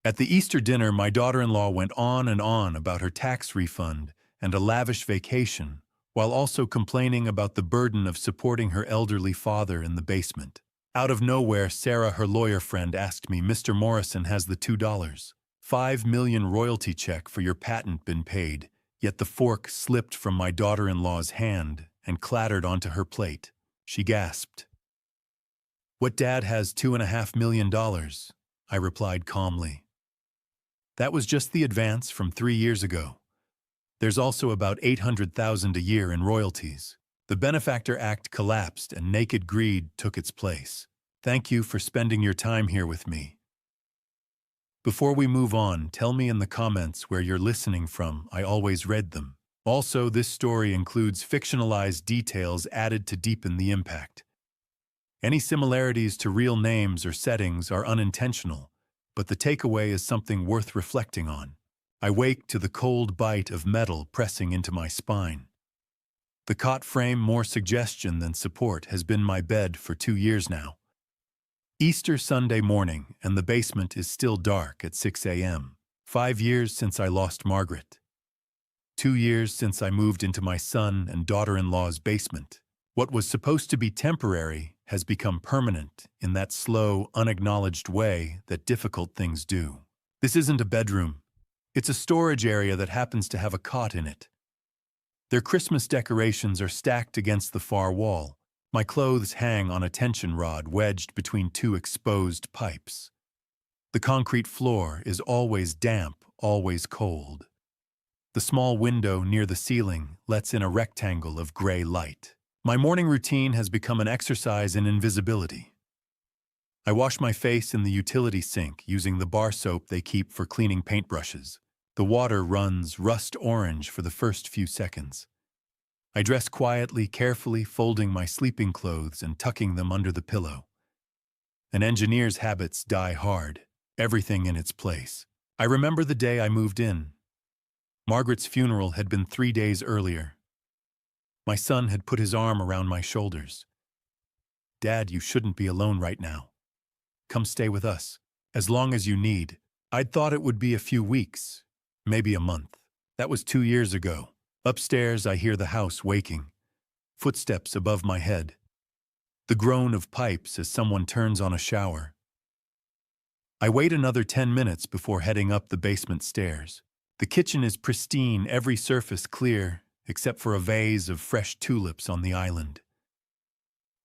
At the Easter dinner, my daughter-in-law went on and on about her tax refund and a lavish vacation, while also complaining about the burden of supporting her elderly father in the basement. Out of nowhere, Sarah, her lawyer friend, asked me, "Mr. Morrison, has the $2.5 million royalty check for your patent been paid?" Yet the fork slipped from my daughter-in-law's hand and clattered onto her plate. She gasped. "What, Dad has $2.5 million?" I replied calmly. "That was just the advance from 3 years ago. There's also about $800,000 a year in royalties." The Benefactor Act collapsed and naked greed took its place. Thank you for spending your time here with me. Before we move on, tell me in the comments where you're listening from. I always read them. Also, this story includes fictionalized details added to deepen the impact. Any similarities to real names or settings are unintentional, but the takeaway is something worth reflecting on. I wake to the cold bite of metal pressing into my spine. The cot frame, more suggestion than support, has been my bed for 2 years now. Easter Sunday morning, and the basement is still dark at 6 a.m. 5 years since I lost Margaret. 2 years since I moved into my son and daughter-in-law's basement. What was supposed to be temporary has become permanent in that slow, unacknowledged way that difficult things do. This isn't a bedroom. It's a storage area that happens to have a cot in it. Their Christmas decorations are stacked against the far wall. My clothes hang on a tension rod wedged between 2 exposed pipes. The concrete floor is always damp, always cold. The small window near the ceiling lets in a rectangle of gray light. My morning routine has become an exercise in invisibility. I wash my face in the utility sink using the bar soap they keep for cleaning paintbrushes. The water runs rust orange for the first few seconds. I dress quietly, carefully folding my sleeping clothes and tucking them under the pillow. An engineer's habits die hard, everything in its place. I remember the day I moved in. Margaret's funeral had been 3 days earlier. My son had put his arm around my shoulders. "Dad, you shouldn't be alone right now. Come stay with us, as long as you need." I'd thought it would be a few weeks, maybe a month. That was 2 years ago. Upstairs, I hear the house waking. Footsteps above my head. The groan of pipes as someone turns on a shower. I wait another 10 minutes before heading up the basement stairs. The kitchen is pristine, every surface clear, except for a vase of fresh tulips on the island.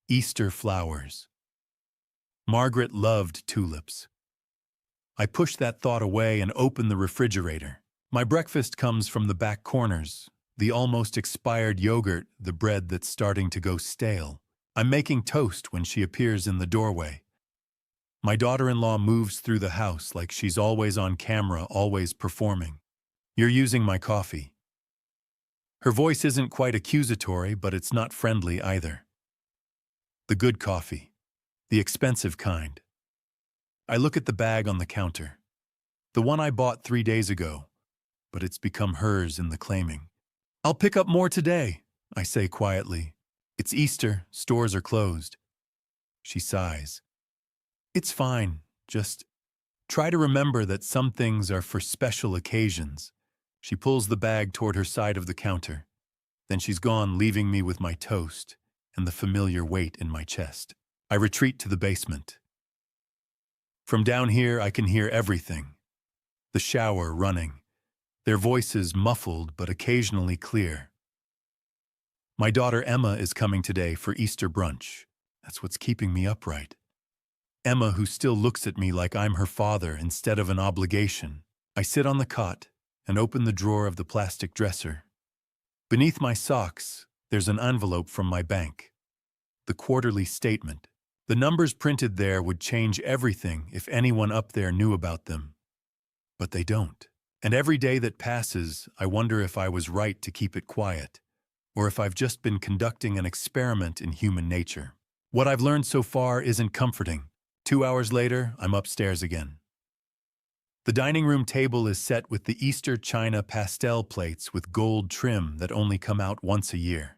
Easter flowers. Margaret loved tulips. I push that thought away and open the refrigerator. My breakfast comes from the back corners, the almost expired yogurt, the bread that's starting to go stale. I'm making toast when she appears in the doorway. My daughter-in-law moves through the house like she's always on camera, always performing. "You're using my coffee." Her voice isn't quite accusatory, but it's not friendly either. The good coffee. The expensive kind. I look at the bag on the counter. The one I bought 3 days ago, but it's become hers in the claiming. "I'll pick up more today," I say quietly. "It's Easter, stores are closed." She sighs. "It's fine, just try to remember that some things are for special occasions." She pulls the bag toward her side of the counter. Then she's gone, leaving me with my toast and the familiar weight in my chest. I retreat to the basement. From down here, I can hear everything. The shower running. Their voices muffled but occasionally clear. My daughter Emma is coming today for Easter brunch. That's what's keeping me upright. Emma, who still looks at me like I'm her father instead of an obligation. I sit on the cot and open the drawer of the plastic dresser. Beneath my socks, there's an envelope from my bank. The quarterly statement. The numbers printed there would change everything if anyone up there knew about them. But they don't. And every day that passes, I wonder if I was right to keep it quiet, or if I've just been conducting an experiment in human nature. What I've learned so far isn't comforting. 2 hours later, I'm upstairs again. The dining room table is set with the Easter china pastel plates with gold trim that only come out once a year.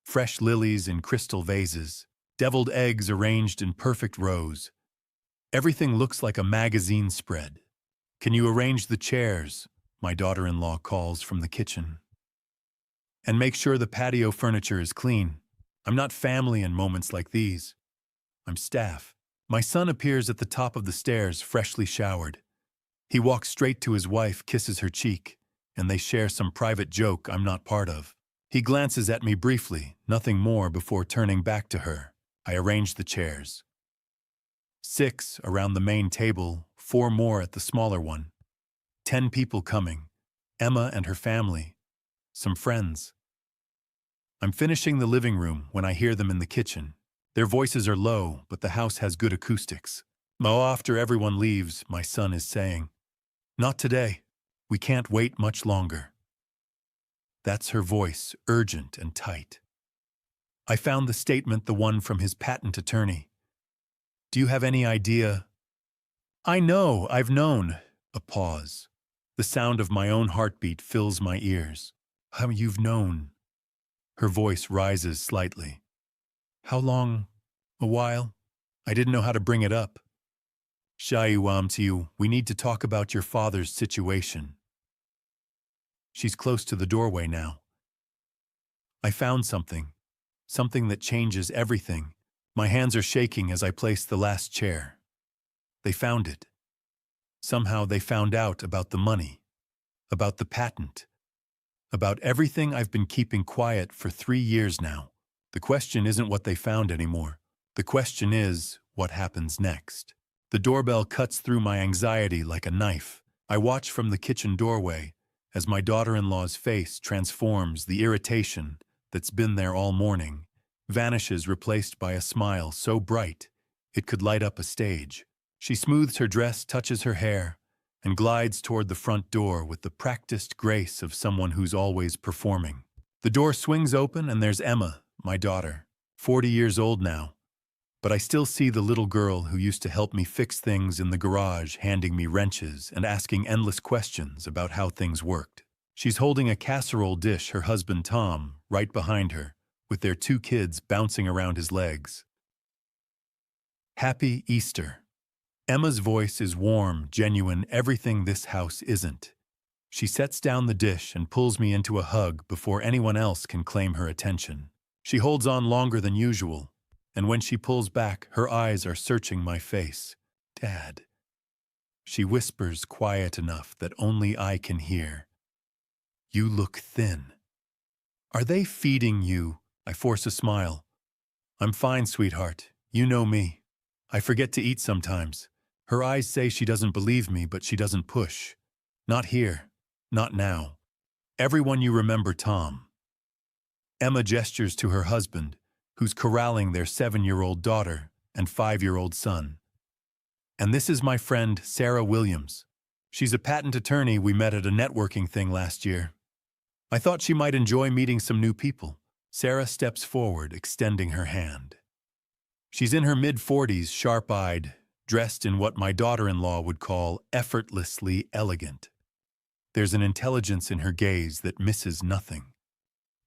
Fresh lilies in crystal vases, deviled eggs arranged in perfect rows. Everything looks like a magazine spread. Can you arrange the chairs? My daughter-in-law calls from the kitchen. And make sure the patio furniture is clean. I'm not family in moments like these. I'm staff. My son appears at the top of the stairs, freshly showered. He walks straight to his wife, kisses her cheek, and they share some private joke I'm not part of. He glances at me briefly, nothing more before turning back to her. I arrange the chairs. 6 around the main table, 4 more at the smaller one. 10 people coming. Emma and her family. Some friends. I'm finishing the living room when I hear them in the kitchen. Their voices are low, but the house has good acoustics. After everyone leaves, my son is saying, "Not today. We can't wait much longer." That's her voice, urgent and tight. I found the statement the one from his patent attorney. Do you have any idea? I know, I've known. A pause. The sound of my own heartbeat fills my ears. How you've known? Her voice rises slightly. How long? A while? I didn't know how to bring it up. Shaiwam, we need to talk about your father's situation. She's close to the doorway now. I found something that changes everything. My hands are shaking as I place the last chair. They found it. Somehow they found out about the money, about the patent, about everything I've been keeping quiet for 3 years now. The question isn't what they found anymore. The question is, what happens next? The doorbell cuts through my anxiety like a knife. I watch from the kitchen doorway as my daughter-in-law's face transforms. The irritation that's been there all morning vanishes, replaced by a smile so bright it could light up a stage. She smooths her dress, touches her hair, and glides toward the front door with the practiced grace of someone who's always performing. The door swings open and there's Emma, my daughter, 40 years old now. But I still see the little girl who used to help me fix things in the garage, handing me wrenches and asking endless questions about how things worked. She's holding a casserole dish, her husband Tom, right behind her, with their 2 kids bouncing around his legs. Happy Easter. Emma's voice is warm, genuine, everything this house isn't. She sets down the dish and pulls me into a hug before anyone else can claim her attention. She holds on longer than usual, and when she pulls back, her eyes are searching my face. Dad. She whispers quiet enough that only I can hear. You look thin. Are they feeding you? I force a smile. I'm fine, sweetheart. You know me. I forget to eat sometimes. Her eyes say she doesn't believe me, but she doesn't push. Not here. Not now. Everyone you remember, Tom. Emma gestures to her husband, who's corralling their 7-year-old daughter and 5-year-old son. And this is my friend, Sarah Williams. She's a patent attorney we met at a networking thing last year. I thought she might enjoy meeting some new people. Sarah steps forward, extending her hand. She's in her mid-40s, sharp-eyed, dressed in what my daughter-in-law would call effortlessly elegant. There's an intelligence in her gaze that misses nothing.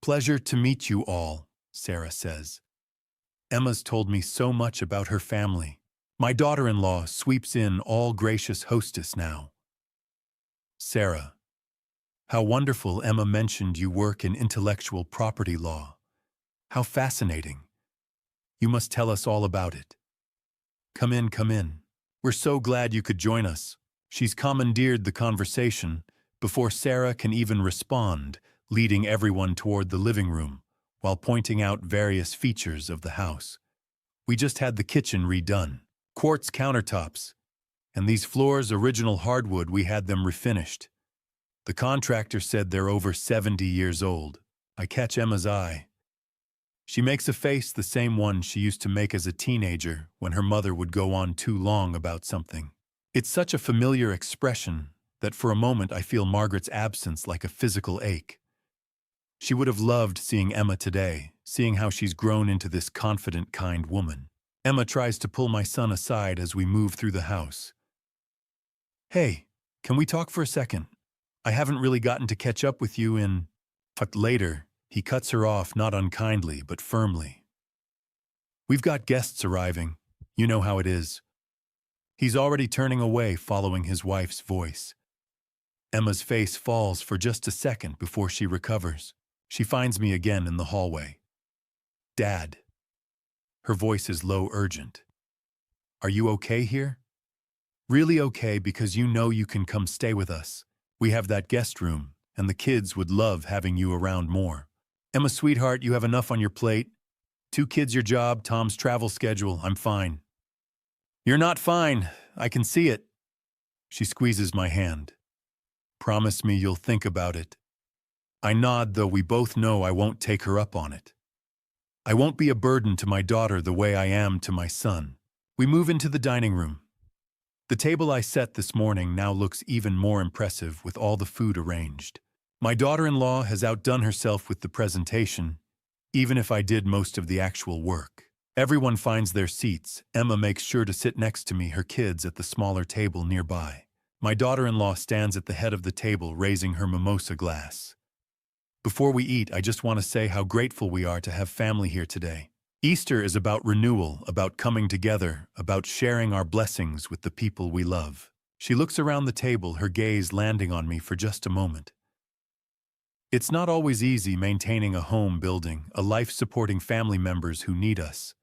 Pleasure to meet you all, Sarah says. Emma's told me so much about her family. My daughter-in-law sweeps in, all gracious hostess now. Sarah. How wonderful Emma mentioned you work in intellectual property law. How fascinating. You must tell us all about it. Come in, come in. We're so glad you could join us. She's commandeered the conversation before Sarah can even respond, leading everyone toward the living room while pointing out various features of the house. We just had the kitchen redone. Quartz countertops. And these floors, original hardwood, we had them refinished. The contractor said they're over 70 years old. I catch Emma's eye. She makes a face, the same one she used to make as a teenager when her mother would go on too long about something. It's such a familiar expression that for a moment I feel Margaret's absence like a physical ache. She would have loved seeing Emma today, seeing how she's grown into this confident, kind woman. Emma tries to pull my son aside as we move through the house. Hey, can we talk for a second? I haven't really gotten to catch up with you in... But later, he cuts her off, not unkindly, but firmly. We've got guests arriving. You know how it is. He's already turning away, following his wife's voice. Emma's face falls for just a second before she recovers. She finds me again in the hallway. Dad. Her voice is low, urgent. Are you okay here? Really okay, because you know you can come stay with us. We have that guest room, and the kids would love having you around more. Emma, sweetheart, you have enough on your plate. 2 kids, your job, Tom's travel schedule. I'm fine. You're not fine. I can see it. She squeezes my hand. Promise me you'll think about it. I nod, though we both know I won't take her up on it. I won't be a burden to my daughter the way I am to my son. We move into the dining room. The table I set this morning now looks even more impressive with all the food arranged. My daughter-in-law has outdone herself with the presentation, even if I did most of the actual work. Everyone finds their seats. Emma makes sure to sit next to me, her kids at the smaller table nearby. My daughter-in-law stands at the head of the table, raising her mimosa glass. Before we eat, I just want to say how grateful we are to have family here today. Easter is about renewal, about coming together, about sharing our blessings with the people we love. She looks around the table, her gaze landing on me for just a moment. It's not always easy maintaining a home, building a life, supporting family members who need us.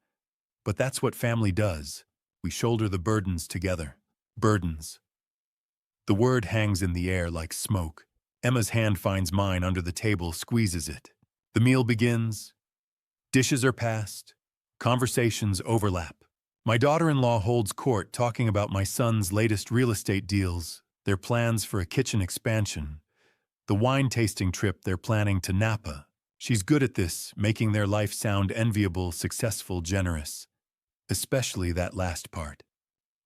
But that's what family does. We shoulder the burdens together. Burdens. The word hangs in the air like smoke. Emma's hand finds mine under the table, squeezes it. The meal begins. Dishes are passed. Conversations overlap. My daughter-in-law holds court, talking about my son's latest real estate deals, their plans for a kitchen expansion, the wine tasting trip they're planning to Napa. She's good at this, making their life sound enviable, successful, generous. Especially that last part.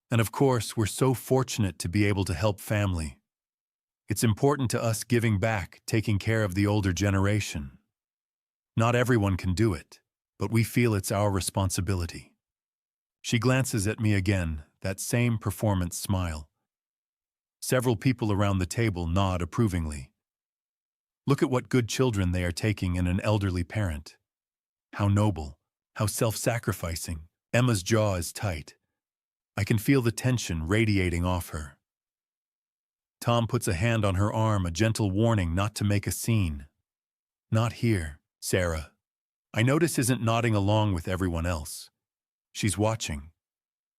And of course, we're so fortunate to be able to help family. It's important to us, giving back, taking care of the older generation. Not everyone can do it, but we feel it's our responsibility. She glances at me again, that same performance smile. Several people around the table nod approvingly. Look at what good children they are taking in an elderly parent. How noble, how self-sacrificing. Emma's jaw is tight. I can feel the tension radiating off her. Tom puts a hand on her arm, a gentle warning not to make a scene. Not here, Sarah. I notice isn't nodding along with everyone else. She's watching.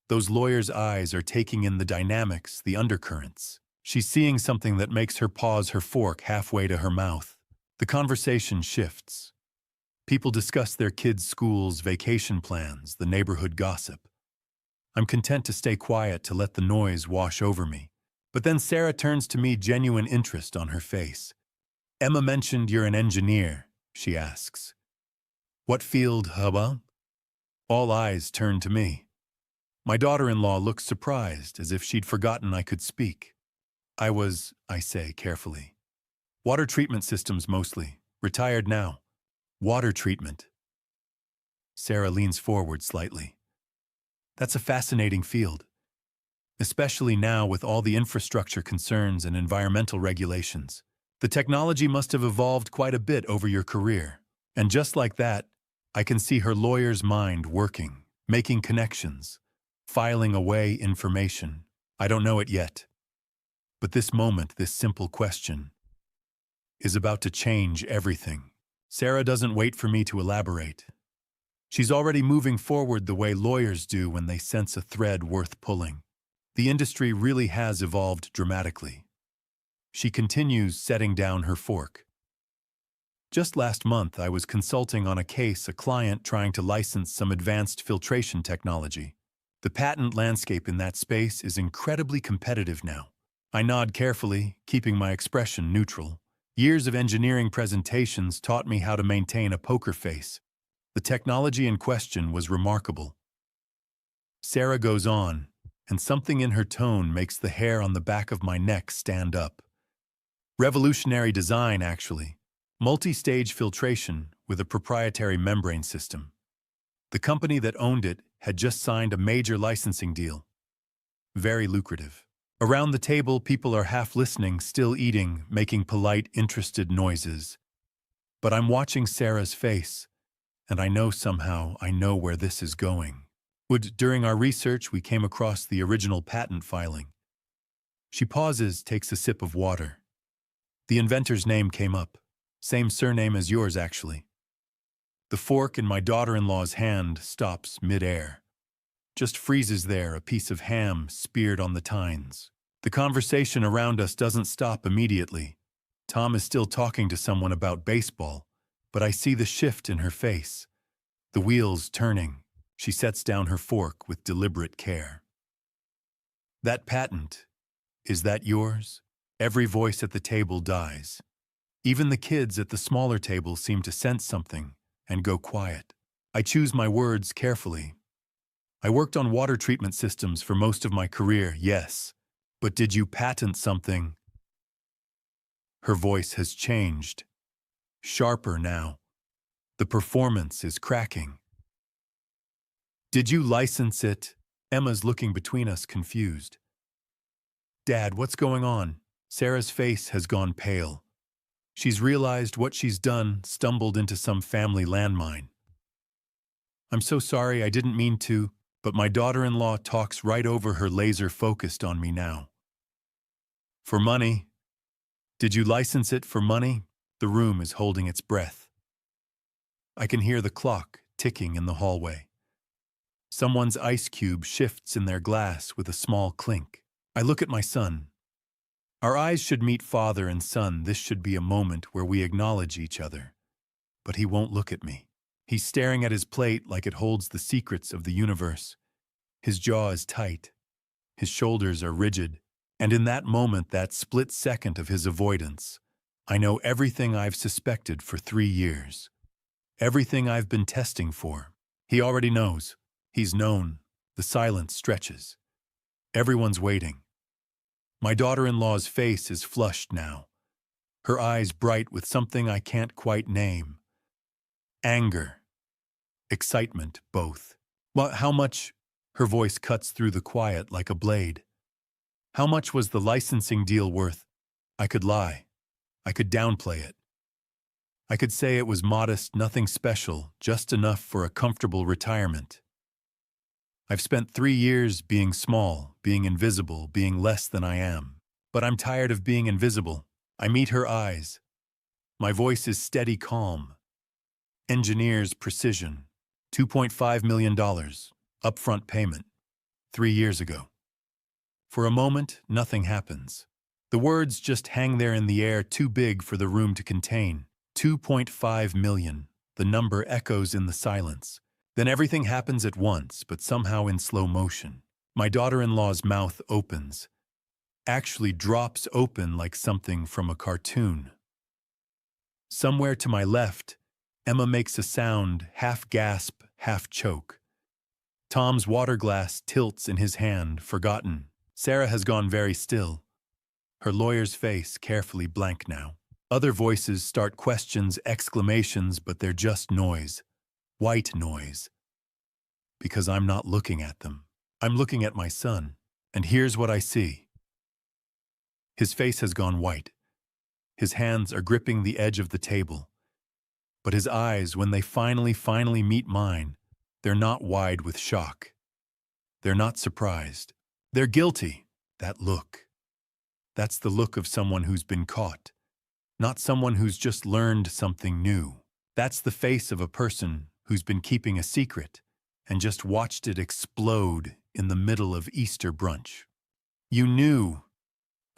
Those lawyers' eyes are taking in the dynamics, the undercurrents. She's seeing something that makes her pause her fork halfway to her mouth. The conversation shifts. People discuss their kids' schools, vacation plans, the neighborhood gossip. I'm content to stay quiet, to let the noise wash over me. But then Sarah turns to me, genuine interest on her face. Emma mentioned you're an engineer, she asks. What field, hubba? All eyes turn to me. My daughter-in-law looks surprised, as if she'd forgotten I could speak. I say carefully. Water treatment systems mostly. Retired now. Water treatment. Sarah leans forward slightly. That's a fascinating field. Especially now with all the infrastructure concerns and environmental regulations. The technology must have evolved quite a bit over your career. And just like that, I can see her lawyer's mind working, making connections, filing away information. I don't know it yet. But this moment, this simple question, is about to change everything. Sarah doesn't wait for me to elaborate. She's already moving forward the way lawyers do when they sense a thread worth pulling. The industry really has evolved dramatically. She continues, setting down her fork. Just last month, I was consulting on a case, a client trying to license some advanced filtration technology. The patent landscape in that space is incredibly competitive now. I nod carefully, keeping my expression neutral. Years of engineering presentations taught me how to maintain a poker face. The technology in question was remarkable. Sarah goes on, and something in her tone makes the hair on the back of my neck stand up. Revolutionary design, actually. Multi-stage filtration with a proprietary membrane system. The company that owned it had just signed a major licensing deal. Very lucrative. Around the table, people are half listening, still eating, making polite, interested noises. But I'm watching Sarah's face, and I know somehow I know where this is going. During our research, we came across the original patent filing. She pauses, takes a sip of water. The inventor's name came up. Same surname as yours, actually. The fork in my daughter-in-law's hand stops mid-air. Just freezes there, a piece of ham speared on the tines. The conversation around us doesn't stop immediately. Tom is still talking to someone about baseball, but I see the shift in her face. The wheels turning. She sets down her fork with deliberate care. That patent, is that yours? Every voice at the table dies. Even the kids at the smaller table seem to sense something and go quiet. I choose my words carefully. I worked on water treatment systems for most of my career, yes. But did you patent something? Her voice has changed. Sharper now. The performance is cracking. Did you license it? Emma's looking between us, confused. Dad, what's going on? Sarah's face has gone pale. She's realized what she's done, stumbled into some family landmine. I'm so sorry, I didn't mean to, but my daughter-in-law talks right over her, laser-focused on me now. For money? Did you license it for money? The room is holding its breath. I can hear the clock ticking in the hallway. Someone's ice cube shifts in their glass with a small clink. I look at my son. Our eyes should meet, father and son. This should be a moment where we acknowledge each other. But he won't look at me. He's staring at his plate like it holds the secrets of the universe. His jaw is tight. His shoulders are rigid. And in that moment, that split second of his avoidance, I know everything I've suspected for 3 years. Everything I've been testing for. He already knows. He's known. The silence stretches. Everyone's waiting. My daughter-in-law's face is flushed now. Her eyes bright with something I can't quite name. Anger. Excitement, both. Well, how much? Her voice cuts through the quiet like a blade. How much was the licensing deal worth? I could lie. I could downplay it. I could say it was modest, nothing special, just enough for a comfortable retirement. I've spent 3 years being small, being invisible, being less than I am. But I'm tired of being invisible. I meet her eyes. My voice is steady, calm. Engineer's precision. $2.5 million. Upfront payment. 3 years ago. For a moment, nothing happens. The words just hang there in the air, too big for the room to contain. 2.5 million. The number echoes in the silence. Then everything happens at once, but somehow in slow motion. My daughter-in-law's mouth opens. Actually drops open like something from a cartoon. Somewhere to my left, Emma makes a sound, half gasp, half choke. Tom's water glass tilts in his hand, forgotten. Sarah has gone very still. Her lawyer's face carefully blank now. Other voices start questions, exclamations, but they're just noise. White noise. Because I'm not looking at them. I'm looking at my son. And here's what I see. His face has gone white. His hands are gripping the edge of the table. But his eyes, when they finally meet mine, they're not wide with shock. They're not surprised. They're guilty. That look. That's the look of someone who's been caught. Not someone who's just learned something new. That's the face of a person who's been keeping a secret and just watched it explode in the middle of Easter brunch. You knew,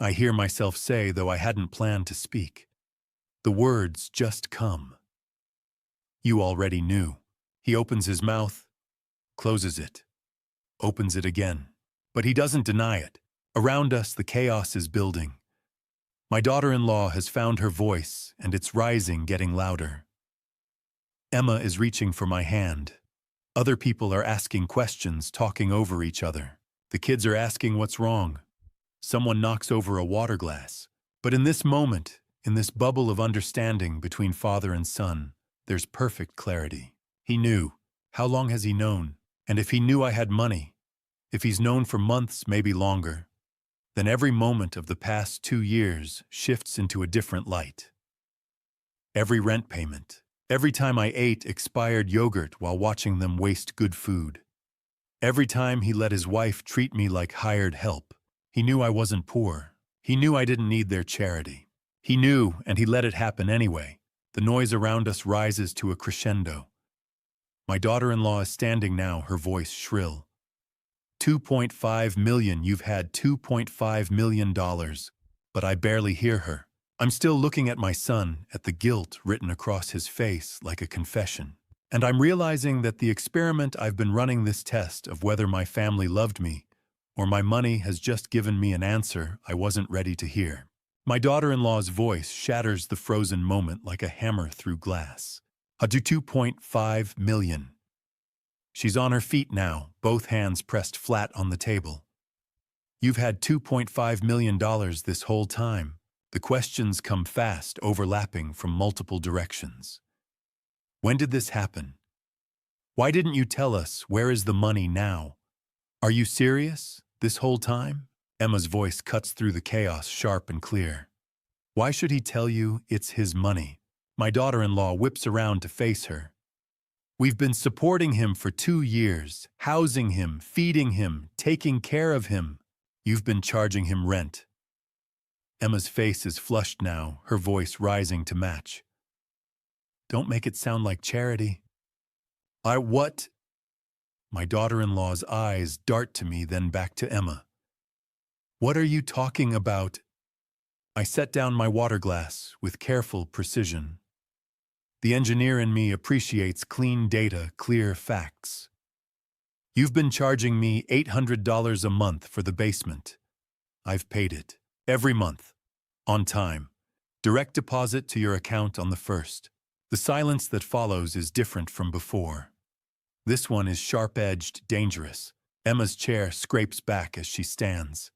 I hear myself say, though I hadn't planned to speak. The words just come. You already knew. He opens his mouth, closes it, opens it again. But he doesn't deny it. Around us, the chaos is building. My daughter-in-law has found her voice, and it's rising, getting louder. Emma is reaching for my hand. Other people are asking questions, talking over each other. The kids are asking what's wrong. Someone knocks over a water glass. But in this moment, in this bubble of understanding between father and son, there's perfect clarity. He knew. How long has he known? And if he knew I had money, if he's known for months, maybe longer, then every moment of the past 2 years shifts into a different light. Every rent payment, every time I ate expired yogurt while watching them waste good food. Every time he let his wife treat me like hired help. He knew I wasn't poor. He knew I didn't need their charity. He knew, and he let it happen anyway. The noise around us rises to a crescendo. My daughter-in-law is standing now, her voice shrill. 2.5 million, you've had $2.5 million, but I barely hear her. I'm still looking at my son, at the guilt written across his face like a confession. And I'm realizing that the experiment I've been running, this test of whether my family loved me or my money, has just given me an answer I wasn't ready to hear. My daughter-in-law's voice shatters the frozen moment like a hammer through glass. I do 2.5 million. She's on her feet now, both hands pressed flat on the table. You've had $2.5 million this whole time. The questions come fast, overlapping from multiple directions. When did this happen? Why didn't you tell us? Where is the money now? Are you serious? This whole time? Emma's voice cuts through the chaos, sharp and clear. Why should he tell you? It's his money. My daughter-in-law whips around to face her. We've been supporting him for 2 years, housing him, feeding him, taking care of him. You've been charging him rent. Emma's face is flushed now, her voice rising to match. Don't make it sound like charity. What? My daughter-in-law's eyes dart to me, then back to Emma. What are you talking about? I set down my water glass with careful precision. The engineer in me appreciates clean data, clear facts. You've been charging me $800 a month for the basement. I've paid it. Every month. On time. Direct deposit to your account on the 1st. The silence that follows is different from before. This one is sharp-edged, dangerous. Emma's chair scrapes back as she stands.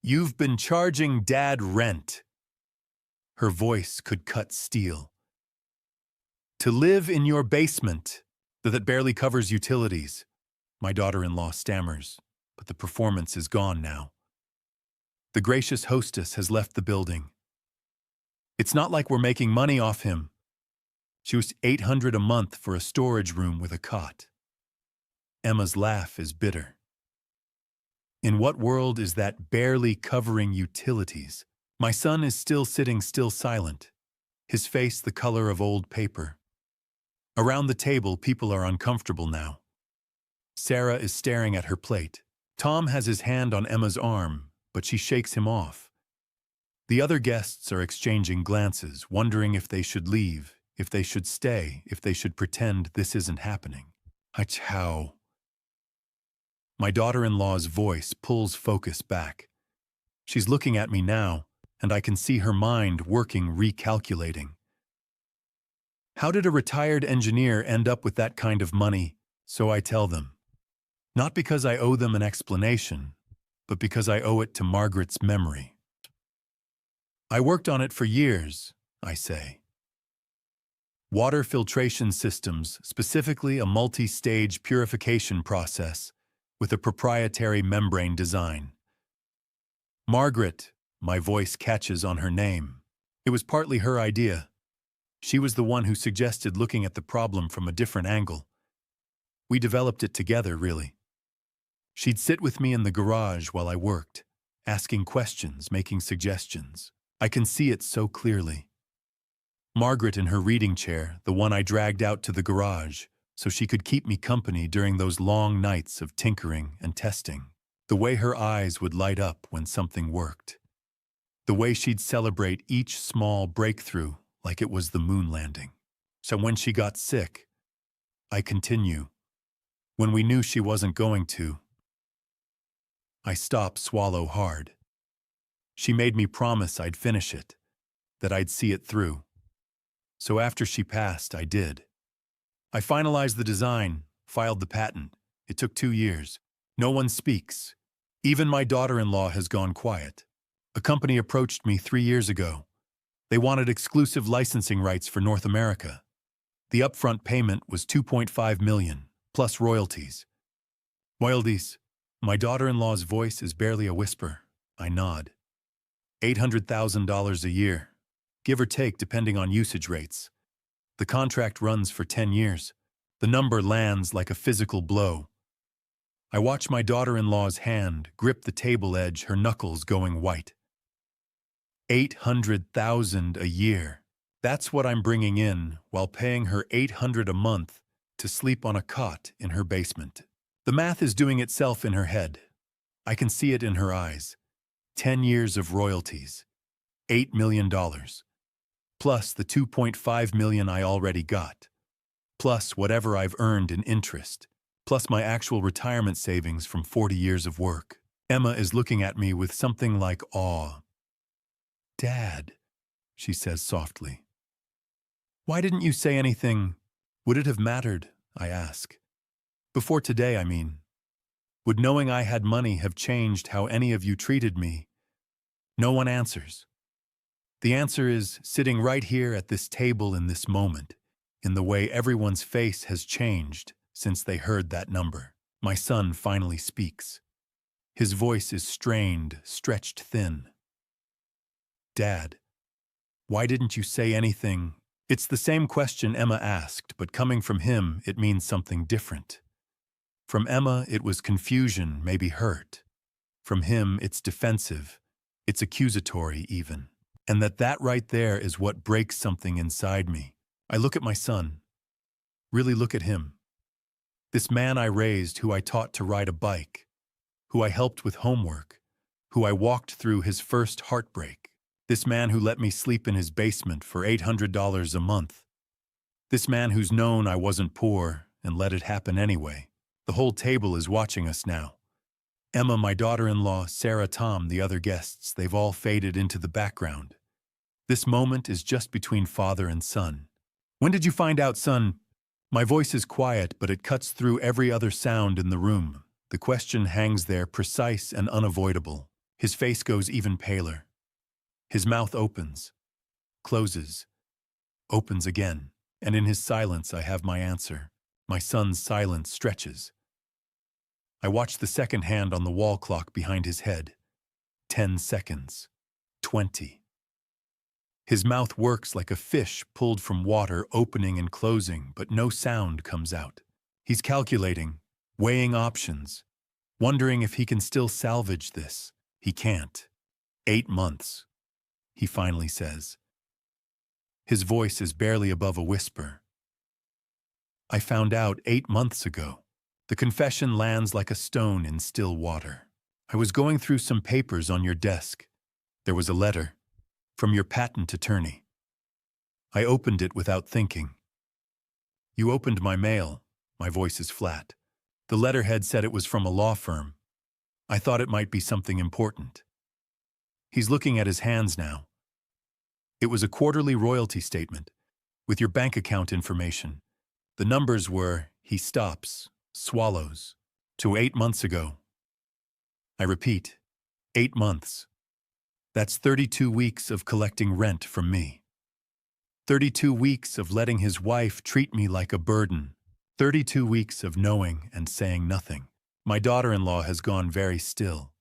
You've been charging Dad rent. Her voice could cut steel. To live in your basement, that barely covers utilities. My daughter-in-law stammers, but the performance is gone now. The gracious hostess has left the building. It's not like we're making money off him. She was $800 a month for a storage room with a cot. Emma's laugh is bitter. In what world is that barely covering utilities? My son is still sitting silent, his face the color of old paper. Around the table, people are uncomfortable now. Sarah is staring at her plate. Tom has his hand on Emma's arm, but she shakes him off. The other guests are exchanging glances, wondering if they should leave, if they should stay, if they should pretend this isn't happening. How? My daughter-in-law's voice pulls focus back. She's looking at me now, and I can see her mind working, recalculating. How did a retired engineer end up with that kind of money? So I tell them. Not because I owe them an explanation, but because I owe it to Margaret's memory. I worked on it for years, I say. Water filtration systems, specifically a multi-stage purification process with a proprietary membrane design. Margaret, my voice catches on her name. It was partly her idea. She was the one who suggested looking at the problem from a different angle. We developed it together, really. She'd sit with me in the garage while I worked, asking questions, making suggestions. I can see it so clearly. Margaret in her reading chair, the one I dragged out to the garage, so she could keep me company during those long nights of tinkering and testing. The way her eyes would light up when something worked. The way she'd celebrate each small breakthrough like it was the moon landing. So when she got sick, I continue. When we knew she wasn't going to, I stop, swallow hard. She made me promise I'd finish it, that I'd see it through. So after she passed, I did. I finalized the design, filed the patent. It took 2 years. No one speaks. Even my daughter-in-law has gone quiet. A company approached me 3 years ago. They wanted exclusive licensing rights for North America. The upfront payment was $2.5 million, plus royalties. Royalties. My daughter-in-law's voice is barely a whisper. I nod. $800,000 a year, give or take depending on usage rates. The contract runs for 10 years. The number lands like a physical blow. I watch my daughter-in-law's hand grip the table edge, her knuckles going white. 800,000 a year. That's what I'm bringing in while paying her 800 a month to sleep on a cot in her basement. The math is doing itself in her head. I can see it in her eyes. 10 years of royalties. $8 million. Plus the $2.5 million I already got. Plus whatever I've earned in interest. Plus my actual retirement savings from 40 years of work. Emma is looking at me with something like awe. "Dad," she says softly. "Why didn't you say anything? Would it have mattered?" I ask. "Before today, I mean. Would knowing I had money have changed how any of you treated me?" No one answers. The answer is sitting right here at this table in this moment, in the way everyone's face has changed since they heard that number. My son finally speaks. His voice is strained, stretched thin. "Dad, why didn't you say anything?" It's the same question Emma asked, but coming from him, it means something different. From Emma, it was confusion, maybe hurt. From him, it's defensive. It's accusatory, even. And that right there is what breaks something inside me. I look at my son. Really look at him. This man I raised, who I taught to ride a bike, who I helped with homework, who I walked through his first heartbreak. This man who let me sleep in his basement for $800 a month. This man who's known I wasn't poor and let it happen anyway. The whole table is watching us now. Emma, my daughter-in-law, Sarah, Tom, the other guests, they've all faded into the background. This moment is just between father and son. "When did you find out, son?" My voice is quiet, but it cuts through every other sound in the room. The question hangs there, precise and unavoidable. His face goes even paler. His mouth opens, closes, opens again, and in his silence I have my answer. My son's silence stretches. I watch the second hand on the wall clock behind his head. 10 seconds. 20. His mouth works like a fish pulled from water, opening and closing, but no sound comes out. He's calculating, weighing options, wondering if he can still salvage this. He can't. 8 months. He finally says. His voice is barely above a whisper. "I found out 8 months ago." The confession lands like a stone in still water. "I was going through some papers on your desk. There was a letter from your patent attorney. I opened it without thinking." "You opened my mail." My voice is flat. "The letterhead said it was from a law firm. I thought it might be something important." He's looking at his hands now. "It was a quarterly royalty statement, with your bank account information. The numbers were," he stops, swallows, "to 8 months ago." I repeat, 8 months. That's 32 weeks of collecting rent from me. 32 weeks of letting his wife treat me like a burden. 32 weeks of knowing and saying nothing. My daughter-in-law has gone very still.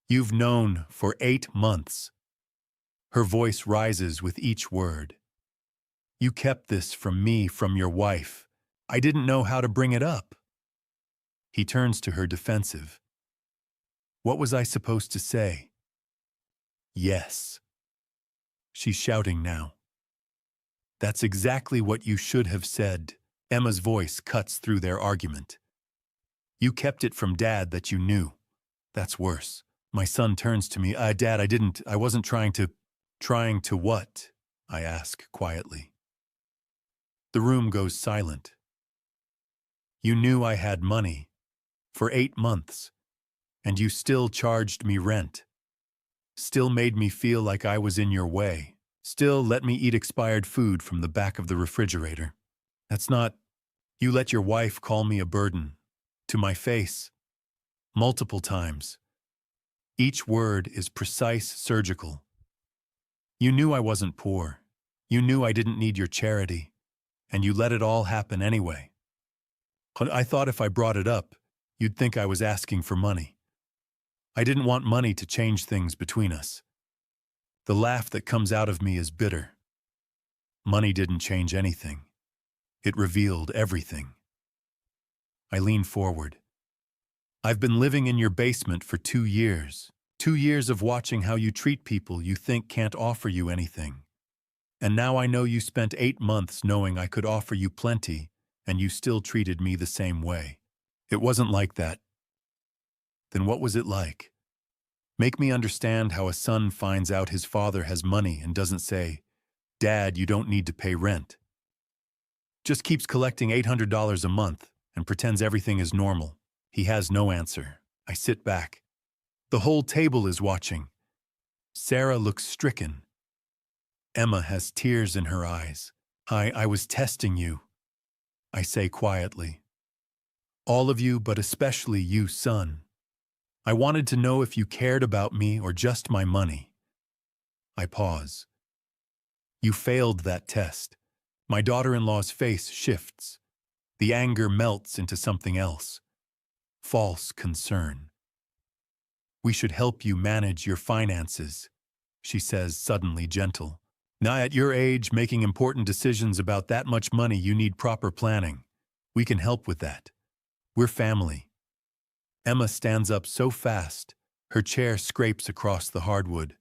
"You've known for 8 months. Her voice rises with each word. "You kept this from me, from your wife. I didn't know how to bring it up." He turns to her, defensive. "What was I supposed to say?" "Yes." She's shouting now. "That's exactly what you should have said." Emma's voice cuts through their argument. "You kept it from Dad that you knew. That's worse." My son turns to me. Dad, I wasn't trying to..." "Trying to what?" I ask quietly. The room goes silent. "You knew I had money for 8 months, and you still charged me rent. Still made me feel like I was in your way. Still let me eat expired food from the back of the refrigerator. That's not... You let your wife call me a burden. To my face. Multiple times. Each word is precise, surgical. You knew I wasn't poor. You knew I didn't need your charity. And you let it all happen anyway. I thought if I brought it up, you'd think I was asking for money. I didn't want money to change things between us. The laugh that comes out of me is bitter. Money didn't change anything. It revealed everything." I lean forward. I've been living in your basement for 2 years. 2 years of watching how you treat people you think can't offer you anything. And now I know you spent 8 months knowing I could offer you plenty, and you still treated me the same way. It wasn't like that. Then what was it like? Make me understand how a son finds out his father has money and doesn't say, "Dad, you don't need to pay rent." Just keeps collecting $800 a month and pretends everything is normal. He has no answer. I sit back. The whole table is watching. Sarah looks stricken. Emma has tears in her eyes. I was testing you, I say quietly. All of you, but especially you, son. I wanted to know if you cared about me or just my money. I pause. You failed that test. My daughter-in-law's face shifts. The anger melts into something else. False concern. We should help you manage your finances, she says, suddenly gentle. Now at your age, making important decisions about that much money, you need proper planning. We can help with that. We're family. Emma stands up so fast, her chair scrapes across the hardwood.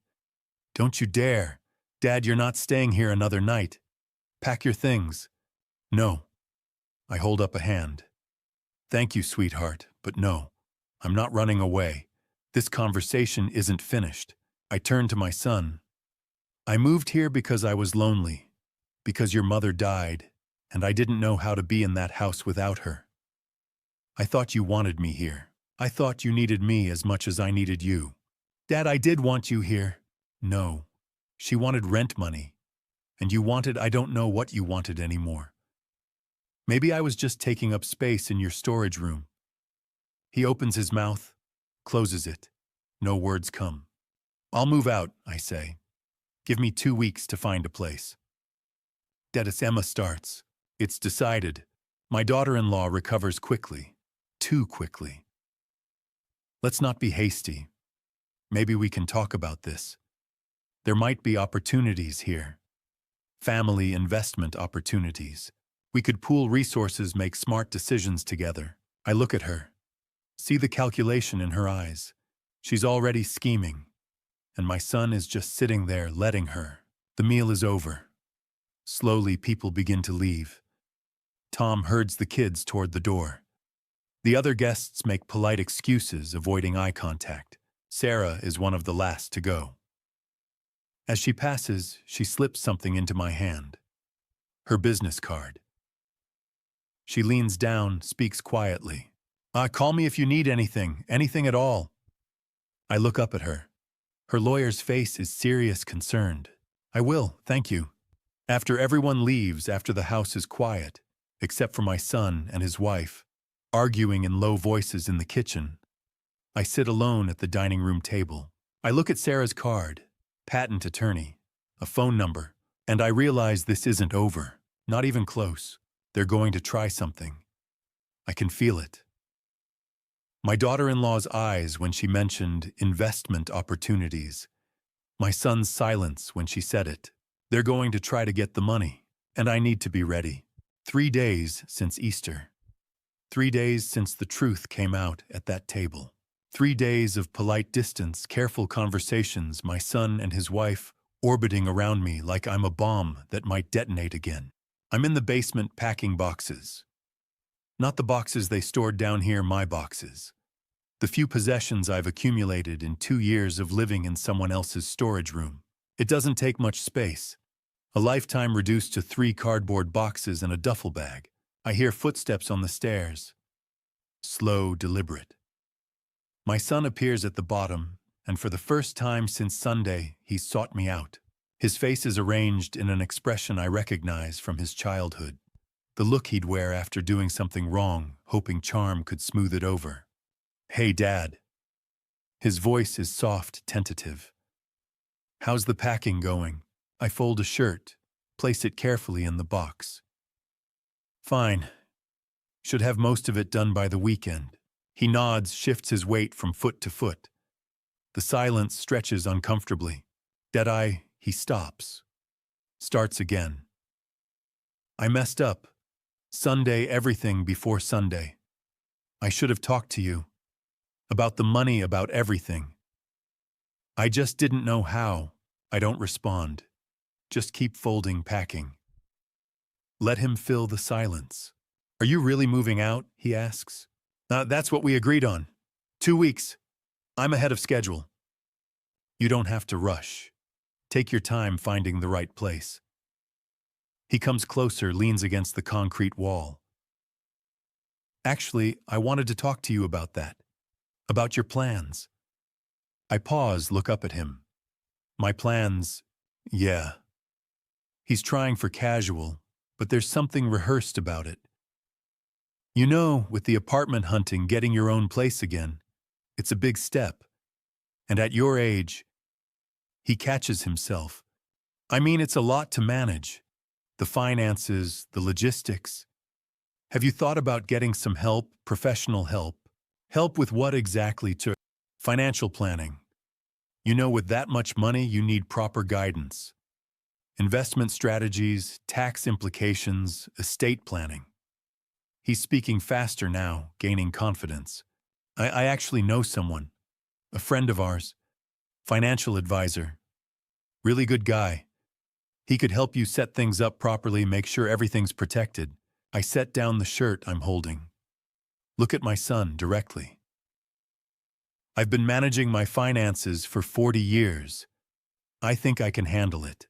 Don't you dare. Dad, you're not staying here another night. Pack your things. No. I hold up a hand. Thank you, sweetheart, but no. I'm not running away. This conversation isn't finished. I turn to my son. I moved here because I was lonely, because your mother died, and I didn't know how to be in that house without her. I thought you wanted me here. I thought you needed me as much as I needed you. Dad, I did want you here. No. She wanted rent money. And you wanted, I don't know what you wanted anymore. Maybe I was just taking up space in your storage room. He opens his mouth, closes it. No words come. I'll move out, I say. Give me 2 weeks to find a place. Dennis, Emma starts. It's decided. My daughter-in-law recovers quickly. Too quickly. Let's not be hasty. Maybe we can talk about this. There might be opportunities here. Family investment opportunities. We could pool resources, make smart decisions together. I look at her. See the calculation in her eyes. She's already scheming. And my son is just sitting there, letting her. The meal is over. Slowly, people begin to leave. Tom herds the kids toward the door. The other guests make polite excuses, avoiding eye contact. Sarah is one of the last to go. As she passes, she slips something into my hand. Her business card. She leans down, speaks quietly. Call me if you need anything at all. I look up at her. Her lawyer's face is serious, concerned. I will, thank you. After everyone leaves, after the house is quiet, except for my son and his wife, arguing in low voices in the kitchen, I sit alone at the dining room table. I look at Sarah's card, patent attorney, a phone number, and I realize this isn't over, not even close. They're going to try something. I can feel it. My daughter-in-law's eyes when she mentioned investment opportunities. My son's silence when she said it. They're going to try to get the money, and I need to be ready. 3 days since Easter. 3 days since the truth came out at that table. 3 days of polite distance, careful conversations, my son and his wife orbiting around me like I'm a bomb that might detonate again. I'm in the basement packing boxes. Not the boxes they stored down here, my boxes. The few possessions I've accumulated in 2 years of living in someone else's storage room. It doesn't take much space. A lifetime reduced to 3 cardboard boxes and a duffel bag. I hear footsteps on the stairs. Slow, deliberate. My son appears at the bottom, and for the first time since Sunday, he's sought me out. His face is arranged in an expression I recognize from his childhood. The look he'd wear after doing something wrong, hoping charm could smooth it over. Hey, Dad. His voice is soft, tentative. How's the packing going? I fold a shirt, place it carefully in the box. Fine. Should have most of it done by the weekend. He nods, shifts his weight from foot to foot. The silence stretches uncomfortably. Dead-eye, he stops. Starts again. I messed up. Sunday, everything before Sunday. I should have talked to you. About the money, about everything. I just didn't know how. I don't respond. Just keep folding, packing. Let him fill the silence. Are you really moving out? He asks. That's what we agreed on. 2 weeks. I'm ahead of schedule. You don't have to rush. Take your time finding the right place. He comes closer, leans against the concrete wall. Actually, I wanted to talk to you about that. About your plans. I pause, look up at him. My plans, yeah. He's trying for casual, but there's something rehearsed about it. You know, with the apartment hunting, getting your own place again, it's a big step. And at your age, he catches himself. I mean, it's a lot to manage. The finances, the logistics. Have you thought about getting some help, professional help? Help with what exactly? To financial planning. You know, with that much money, you need proper guidance. Investment strategies, tax implications, estate planning. He's speaking faster now, gaining confidence. I actually know someone, a friend of ours, financial advisor. Really good guy. He could help you set things up properly, make sure everything's protected. I set down the shirt I'm holding. Look at my son directly. I've been managing my finances for 40 years. I think I can handle it.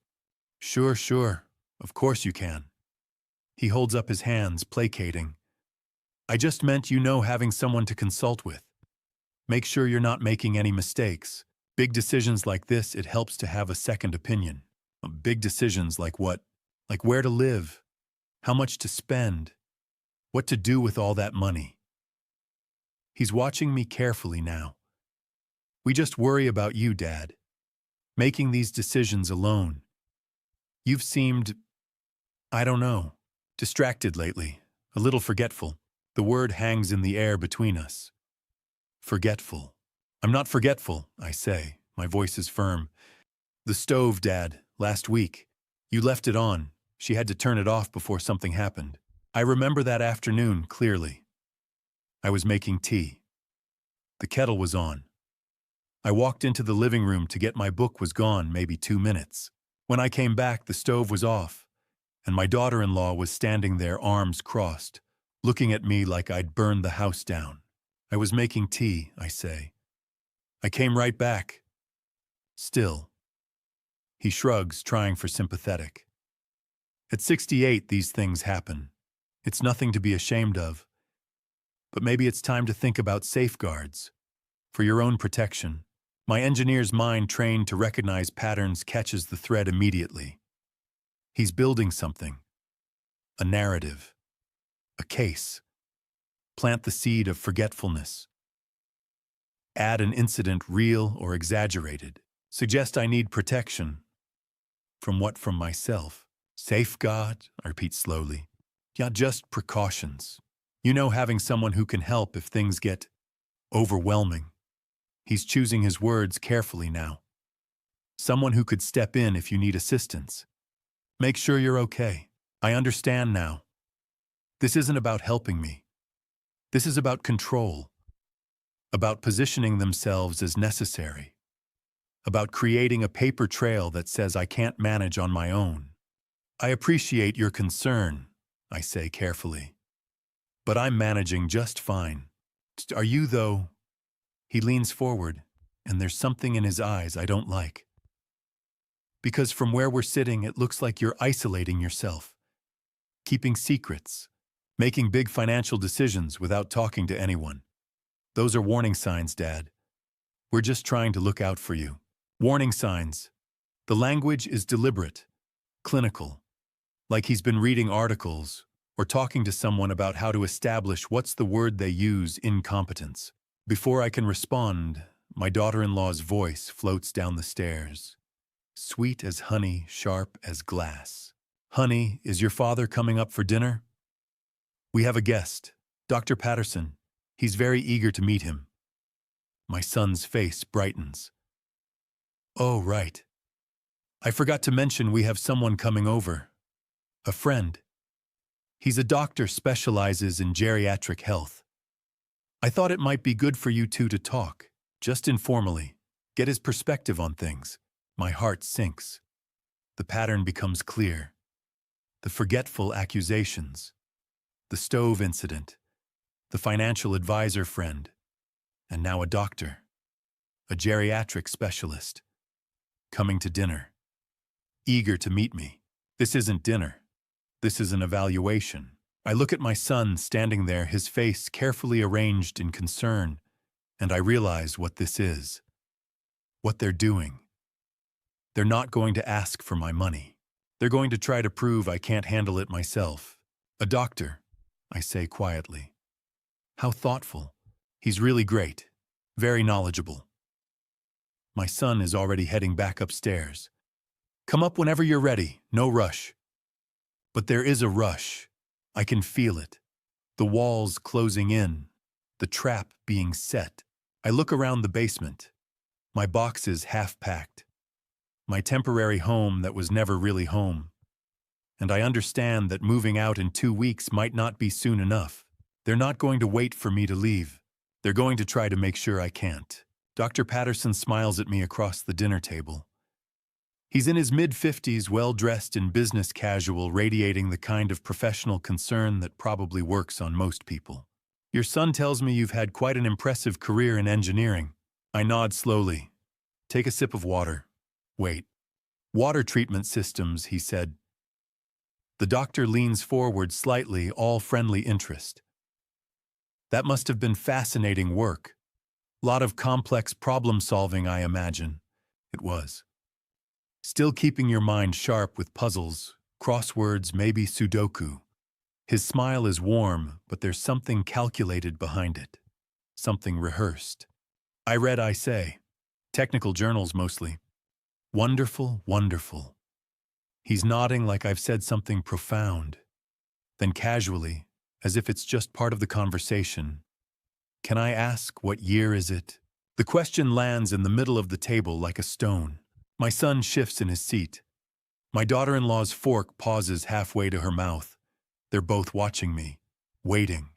Sure. Of course you can. He holds up his hands, placating. I just meant, you know, having someone to consult with. Make sure you're not making any mistakes. Big decisions like this, it helps to have a second opinion. Big decisions like what? Like where to live, how much to spend, what to do with all that money. He's watching me carefully now. We just worry about you, Dad. Making these decisions alone. You've seemed, I don't know, distracted lately, a little forgetful. The word hangs in the air between us. Forgetful. I'm not forgetful, I say. My voice is firm. The stove, Dad, last week. You left it on. She had to turn it off before something happened. I remember that afternoon clearly. I was making tea. The kettle was on. I walked into the living room to get my book, was gone maybe 2 minutes. When I came back, the stove was off, and my daughter-in-law was standing there, arms crossed, looking at me like I'd burned the house down. I was making tea, I say. I came right back. Still. He shrugs, trying for sympathetic. At 68, these things happen. It's nothing to be ashamed of. But maybe it's time to think about safeguards. For your own protection. My engineer's mind, trained to recognize patterns, catches the thread immediately. He's building something. A narrative. A case. Plant the seed of forgetfulness. Add an incident, real or exaggerated. Suggest I need protection. From what? From myself. Safeguard, I repeat slowly. Yeah, just precautions. You know, having someone who can help if things get overwhelming. He's choosing his words carefully now. Someone who could step in if you need assistance. Make sure you're okay. I understand now. This isn't about helping me. This is about control. About positioning themselves as necessary. About creating a paper trail that says I can't manage on my own. I appreciate your concern, I say carefully. But I'm managing just fine. Are you, though? He leans forward, and there's something in his eyes I don't like. Because from where we're sitting, it looks like you're isolating yourself. Keeping secrets. Making big financial decisions without talking to anyone. Those are warning signs, Dad. We're just trying to look out for you. Warning signs. The language is deliberate, clinical. Like he's been reading articles or talking to someone about how to establish, what's the word they use, incompetence. Before I can respond, my daughter-in-law's voice floats down the stairs. Sweet as honey, sharp as glass. Honey, is your father coming up for dinner? We have a guest, Dr. Patterson. He's very eager to meet him. My son's face brightens. Oh, right. I forgot to mention we have someone coming over. A friend. He's a doctor, specializes in geriatric health. I thought it might be good for you two to talk, just informally, get his perspective on things. My heart sinks. The pattern becomes clear. The forgetful accusations, the stove incident, the financial advisor friend, and now a doctor, a geriatric specialist, coming to dinner, eager to meet me. This isn't dinner. This is an evaluation. I look at my son standing there, his face carefully arranged in concern, and I realize what this is, what they're doing. They're not going to ask for my money. They're going to try to prove I can't handle it myself. A doctor, I say quietly. How thoughtful. He's really great. Very knowledgeable. My son is already heading back upstairs. Come up whenever you're ready, no rush. But there is a rush. I can feel it. The walls closing in, the trap being set. I look around the basement. My boxes half-packed. My temporary home that was never really home. And I understand that moving out in 2 weeks might not be soon enough. They're not going to wait for me to leave. They're going to try to make sure I can't. Dr. Patterson smiles at me across the dinner table. He's in his mid-50s, well-dressed in business casual, radiating the kind of professional concern that probably works on most people. Your son tells me you've had quite an impressive career in engineering. I nod slowly. Take a sip of water. Wait. Water treatment systems, he said. The doctor leans forward slightly, all friendly interest. That must have been fascinating work. Lot of complex problem-solving, I imagine. It was. Still keeping your mind sharp with puzzles, crosswords, maybe Sudoku. His smile is warm, but there's something calculated behind it. Something rehearsed. I say. Technical journals mostly. Wonderful, wonderful. He's nodding like I've said something profound. Then casually, as if it's just part of the conversation, can I ask, what year is it? The question lands in the middle of the table like a stone. My son shifts in his seat. My daughter-in-law's fork pauses halfway to her mouth. They're both watching me, waiting.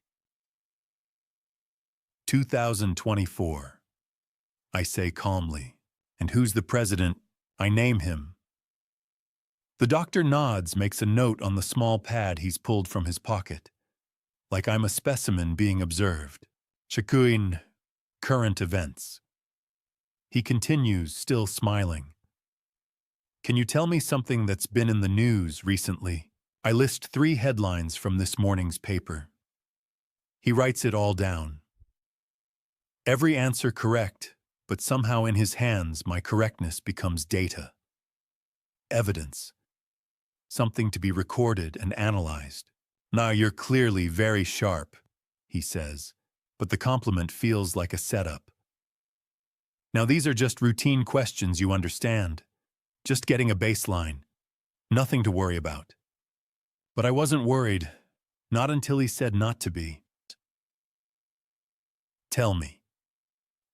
2024. I say calmly. And who's the president? I name him. The doctor nods, makes a note on the small pad he's pulled from his pocket. Like I'm a specimen being observed. Shakuin, current events. He continues, still smiling. Can you tell me something that's been in the news recently? I list 3 headlines from this morning's paper. He writes it all down. Every answer correct, but somehow in his hands my correctness becomes data. Evidence. Something to be recorded and analyzed. Now you're clearly very sharp, he says, but the compliment feels like a setup. Now these are just routine questions, you understand. Just getting a baseline. Nothing to worry about. But I wasn't worried, not until he said not to be. Tell me.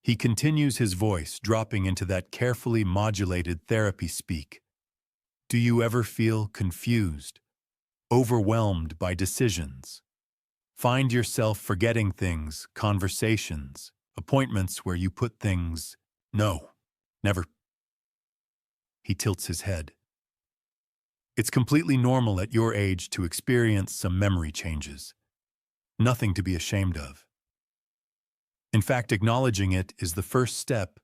He continues, his voice dropping into that carefully modulated therapy speak. Do you ever feel confused, overwhelmed by decisions? Find yourself forgetting things, conversations, appointments where you put things? No, never. He tilts his head. It's completely normal at your age to experience some memory changes. Nothing to be ashamed of. In fact, acknowledging it is the first step.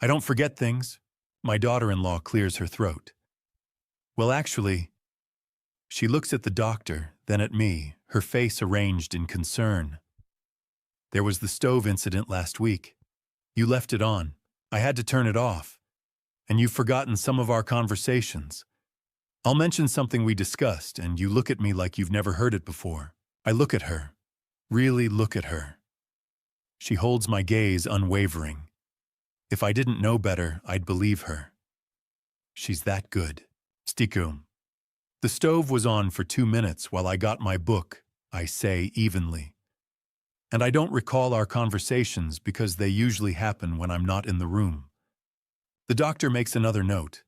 I don't forget things. My daughter-in-law clears her throat. Well, actually, she looks at the doctor, then at me, her face arranged in concern. There was the stove incident last week. You left it on. I had to turn it off. And you've forgotten some of our conversations. I'll mention something we discussed, and you look at me like you've never heard it before. I look at her. Really look at her. She holds my gaze unwavering. If I didn't know better, I'd believe her. She's that good. Stikum. The stove was on for 2 minutes while I got my book, I say evenly. And I don't recall our conversations because they usually happen when I'm not in the room. The doctor makes another note.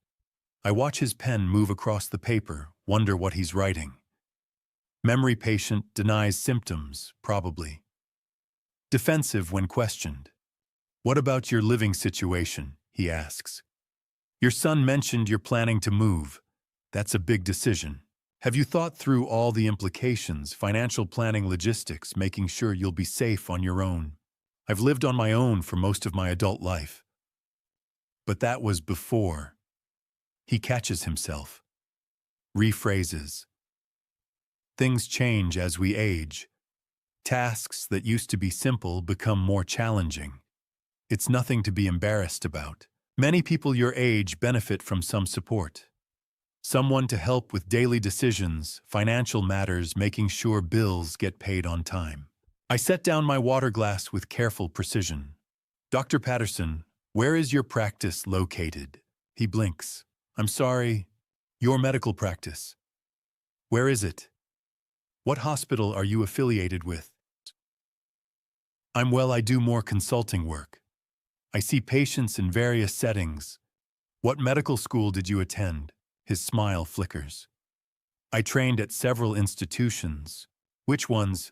I watch his pen move across the paper, wonder what he's writing. Memory patient denies symptoms, probably. defensive when questioned. What about your living situation? He asks. Your son mentioned you're planning to move. That's a big decision. Have you thought through all the implications, financial planning, logistics, making sure you'll be safe on your own? I've lived on my own for most of my adult life. But that was before. He catches himself. Rephrases. Things change as we age. Tasks that used to be simple become more challenging. It's nothing to be embarrassed about. Many people your age benefit from some support. Someone to help with daily decisions, financial matters, making sure bills get paid on time. I set down my water glass with careful precision. Dr. Patterson, where is your practice located? He blinks. I'm sorry, your medical practice. Where is it? What hospital are you affiliated with? I do more consulting work. I see patients in various settings. What medical school did you attend? His smile flickers. I trained at several institutions. Which ones?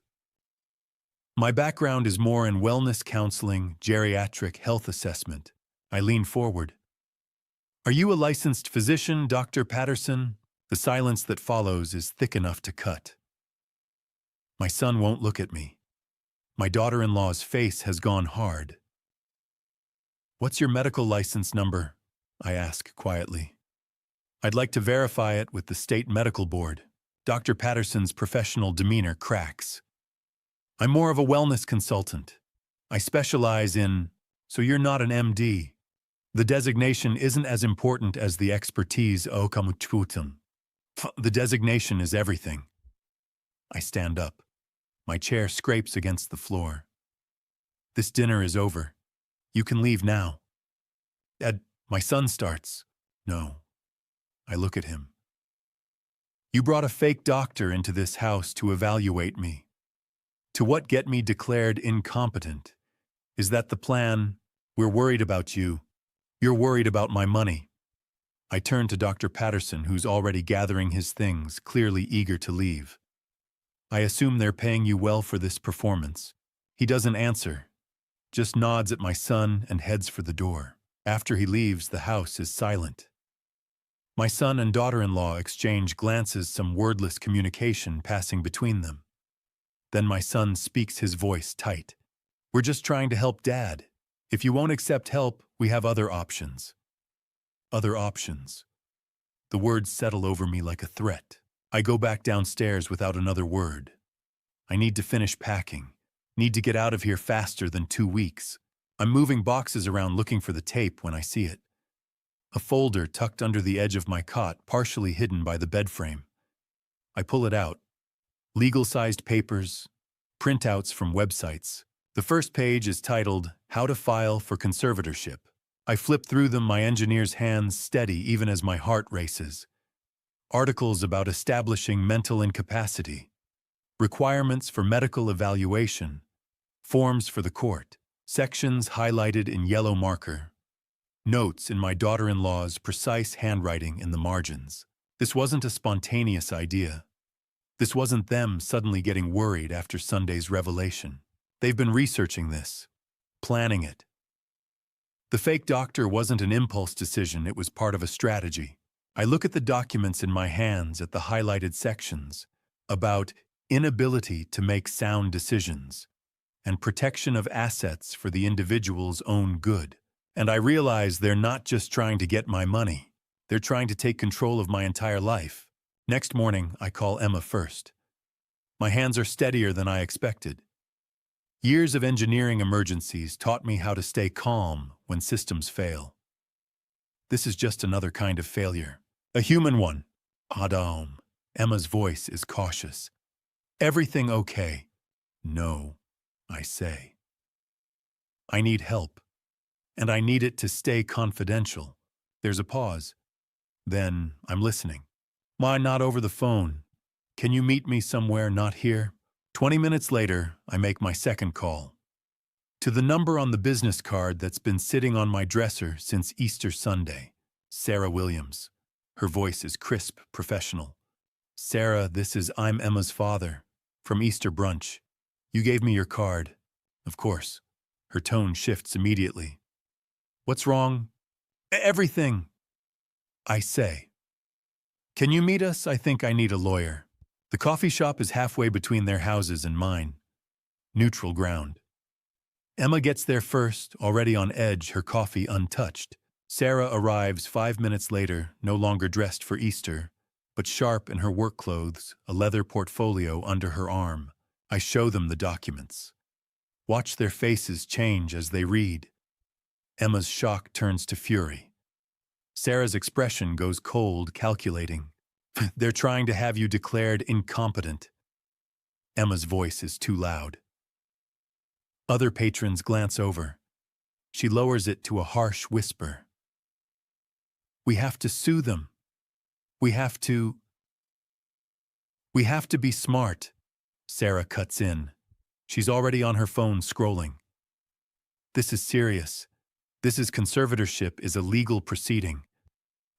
My background is more in wellness counseling, geriatric health assessment. I lean forward. Are you a licensed physician, Dr. Patterson? The silence that follows is thick enough to cut. My son won't look at me. My daughter-in-law's face has gone hard. What's your medical license number? I ask quietly. I'd like to verify it with the state medical board. Dr. Patterson's professional demeanor cracks. I'm more of a wellness consultant. I specialize in, so you're not an MD. The designation isn't as important as the expertise. The designation is everything. I stand up. My chair scrapes against the floor. This dinner is over. You can leave now. Ed, my son starts. No. I look at him. You brought a fake doctor into this house to evaluate me. To what get me declared incompetent? Is that the plan? We're worried about you. You're worried about my money. I turn to Dr. Patterson, who's already gathering his things, clearly eager to leave. I assume they're paying you well for this performance. He doesn't answer, just nods at my son and heads for the door. After he leaves, the house is silent. My son and daughter-in-law exchange glances, some wordless communication passing between them. Then my son speaks, his voice tight. We're just trying to help Dad. If you won't accept help, we have other options. Other options. The words settle over me like a threat. I go back downstairs without another word. I need to finish packing. Need to get out of here faster than 2 weeks. I'm moving boxes around looking for the tape when I see it. A folder tucked under the edge of my cot, partially hidden by the bed frame. I pull it out. Legal-sized papers, printouts from websites. The first page is titled, How to File for Conservatorship. I flip through them, my engineer's hands steady even as my heart races. Articles about establishing mental incapacity. Requirements for medical evaluation. Forms for the court. Sections highlighted in yellow marker. Notes in my daughter-in-law's precise handwriting in the margins. This wasn't a spontaneous idea. This wasn't them suddenly getting worried after Sunday's revelation. They've been researching this, planning it. The fake doctor wasn't an impulse decision, it was part of a strategy. I look at the documents in my hands, at the highlighted sections, about inability to make sound decisions and protection of assets for the individual's own good. And I realize they're not just trying to get my money. They're trying to take control of my entire life. Next morning, I call Emma first. My hands are steadier than I expected. Years of engineering emergencies taught me how to stay calm when systems fail. This is just another kind of failure. A human one. Adam. Emma's voice is cautious. Everything okay? No, I say. I need help. And I need it to stay confidential. There's a pause. Then I'm listening. Why not over the phone? Can you meet me somewhere not here? 20 minutes later, I make my second call. To the number on the business card that's been sitting on my dresser since Easter Sunday. Sarah Williams. Her voice is crisp, professional. Sarah, I'm Emma's father. From Easter brunch. You gave me your card. Of course. Her tone shifts immediately. What's wrong? Everything, I say. Can you meet us? I think I need a lawyer. The coffee shop is halfway between their houses and mine. Neutral ground. Emma gets there first, already on edge, her coffee untouched. Sarah arrives 5 minutes later, no longer dressed for Easter, but sharp in her work clothes, a leather portfolio under her arm. I show them the documents. Watch their faces change as they read. Emma's shock turns to fury. Sarah's expression goes cold, calculating. They're trying to have you declared incompetent. Emma's voice is too loud. Other patrons glance over. She lowers it to a harsh whisper. We have to sue them. We have to be smart. Sarah cuts in. She's already on her phone scrolling. This is serious. This is conservatorship is a legal proceeding.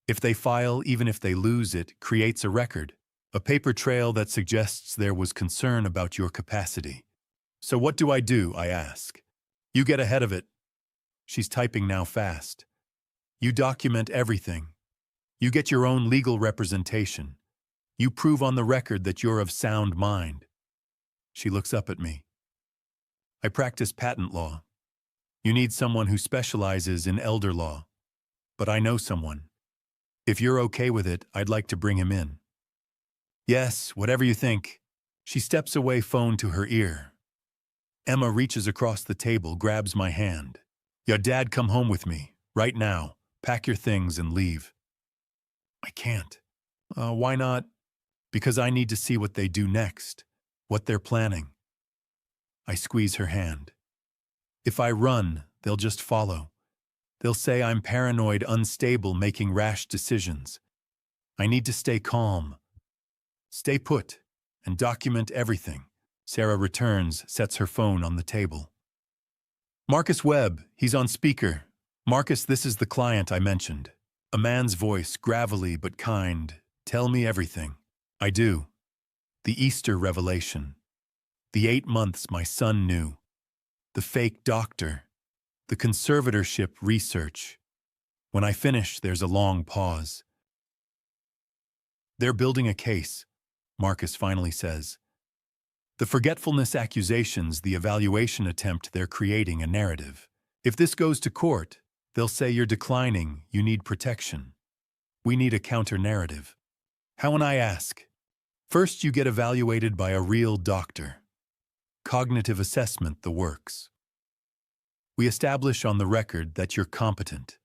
If they file, even if they lose, it creates a record, a paper trail that suggests there was concern about your capacity. So what do? I ask. You get ahead of it. She's typing now fast. You document everything. You get your own legal representation. You prove on the record that you're of sound mind. She looks up at me. I practice patent law. You need someone who specializes in elder law. But I know someone. If you're okay with it, I'd like to bring him in. Yes, whatever you think. She steps away, phone to her ear. Emma reaches across the table, grabs my hand. Your dad, come home with me, right now. Pack your things and leave. I can't. Why not? Because I need to see what they do next, what they're planning. I squeeze her hand. If I run, they'll just follow. They'll say I'm paranoid, unstable, making rash decisions. I need to stay calm. Stay put and document everything. Sarah returns, sets her phone on the table. Marcus Webb, he's on speaker. Marcus, this is the client I mentioned. A man's voice, gravelly but kind. Tell me everything. I do. The Easter revelation. The 8 months my son knew. The fake doctor. The conservatorship research. When I finish, there's a long pause. They're building a case, Marcus finally says. The forgetfulness accusations, the evaluation attempt, they're creating a narrative. If this goes to court, they'll say you're declining, you need protection. We need a counter-narrative. How, and I ask? First, you get evaluated by a real doctor. Cognitive assessment, the works. We establish on the record that you're competent.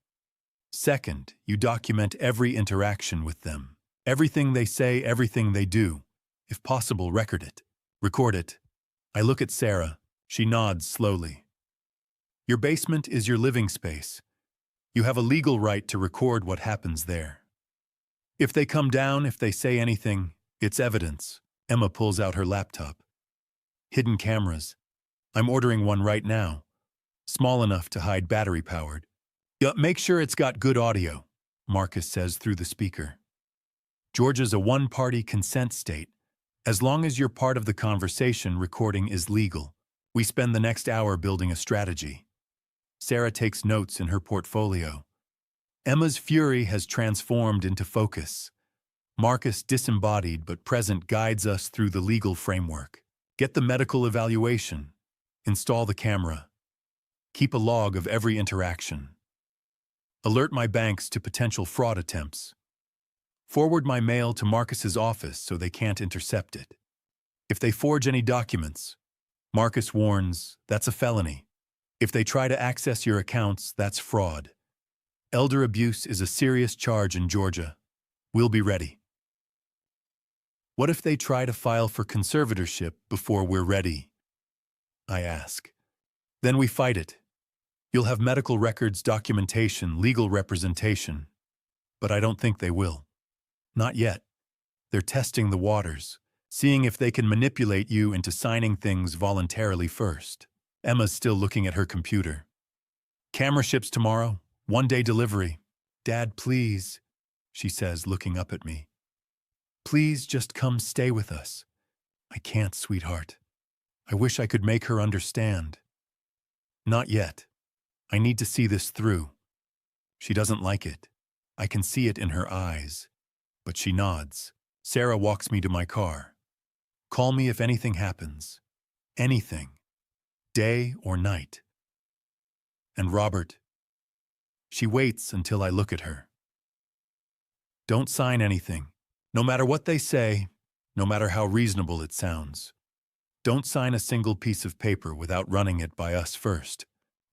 Second, you document every interaction with them. Everything they say, everything they do. If possible, record it. Record it. I look at Sarah. She nods slowly. Your basement is your living space. You have a legal right to record what happens there. If they come down, if they say anything, it's evidence. Emma pulls out her laptop. Hidden cameras. I'm ordering one right now. Small enough to hide battery-powered. Make sure it's got good audio, Marcus says through the speaker. Georgia's a one-party consent state. As long as you're part of the conversation, recording is legal. We spend the next hour building a strategy. Sarah takes notes in her portfolio. Emma's fury has transformed into focus. Marcus, disembodied but present, guides us through the legal framework. Get the medical evaluation. Install the camera. Keep a log of every interaction. Alert my banks to potential fraud attempts. Forward my mail to Marcus's office so they can't intercept it. If they forge any documents, Marcus warns, that's a felony. If they try to access your accounts, that's fraud. Elder abuse is a serious charge in Georgia. We'll be ready. What if they try to file for conservatorship before we're ready? I ask. Then we fight it. You'll have medical records, documentation, legal representation. But I don't think they will. Not yet. They're testing the waters, seeing if they can manipulate you into signing things voluntarily first. Emma's still looking at her computer. Camera ships tomorrow, 1-day delivery. Dad, please, she says, looking up at me. Please just come stay with us. I can't, sweetheart. I wish I could make her understand. Not yet. I need to see this through. She doesn't like it. I can see it in her eyes. But she nods. Sarah walks me to my car. Call me if anything happens. Anything. Day or night. And Robert. She waits until I look at her. Don't sign anything. No matter what they say, no matter how reasonable it sounds. Don't sign a single piece of paper without running it by us first.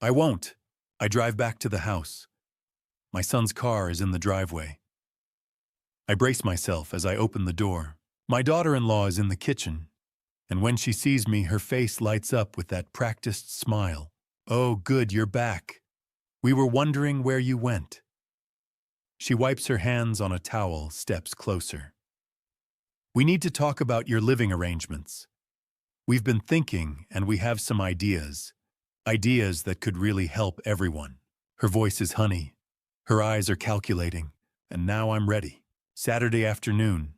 I won't. I drive back to the house. My son's car is in the driveway. I brace myself as I open the door. My daughter-in-law is in the kitchen, and when she sees me, her face lights up with that practiced smile. Oh, good, you're back. We were wondering where you went. She wipes her hands on a towel, steps closer. We need to talk about your living arrangements. We've been thinking, and we have some ideas. Ideas that could really help everyone. Her voice is honey. Her eyes are calculating. And now I'm ready. Saturday afternoon.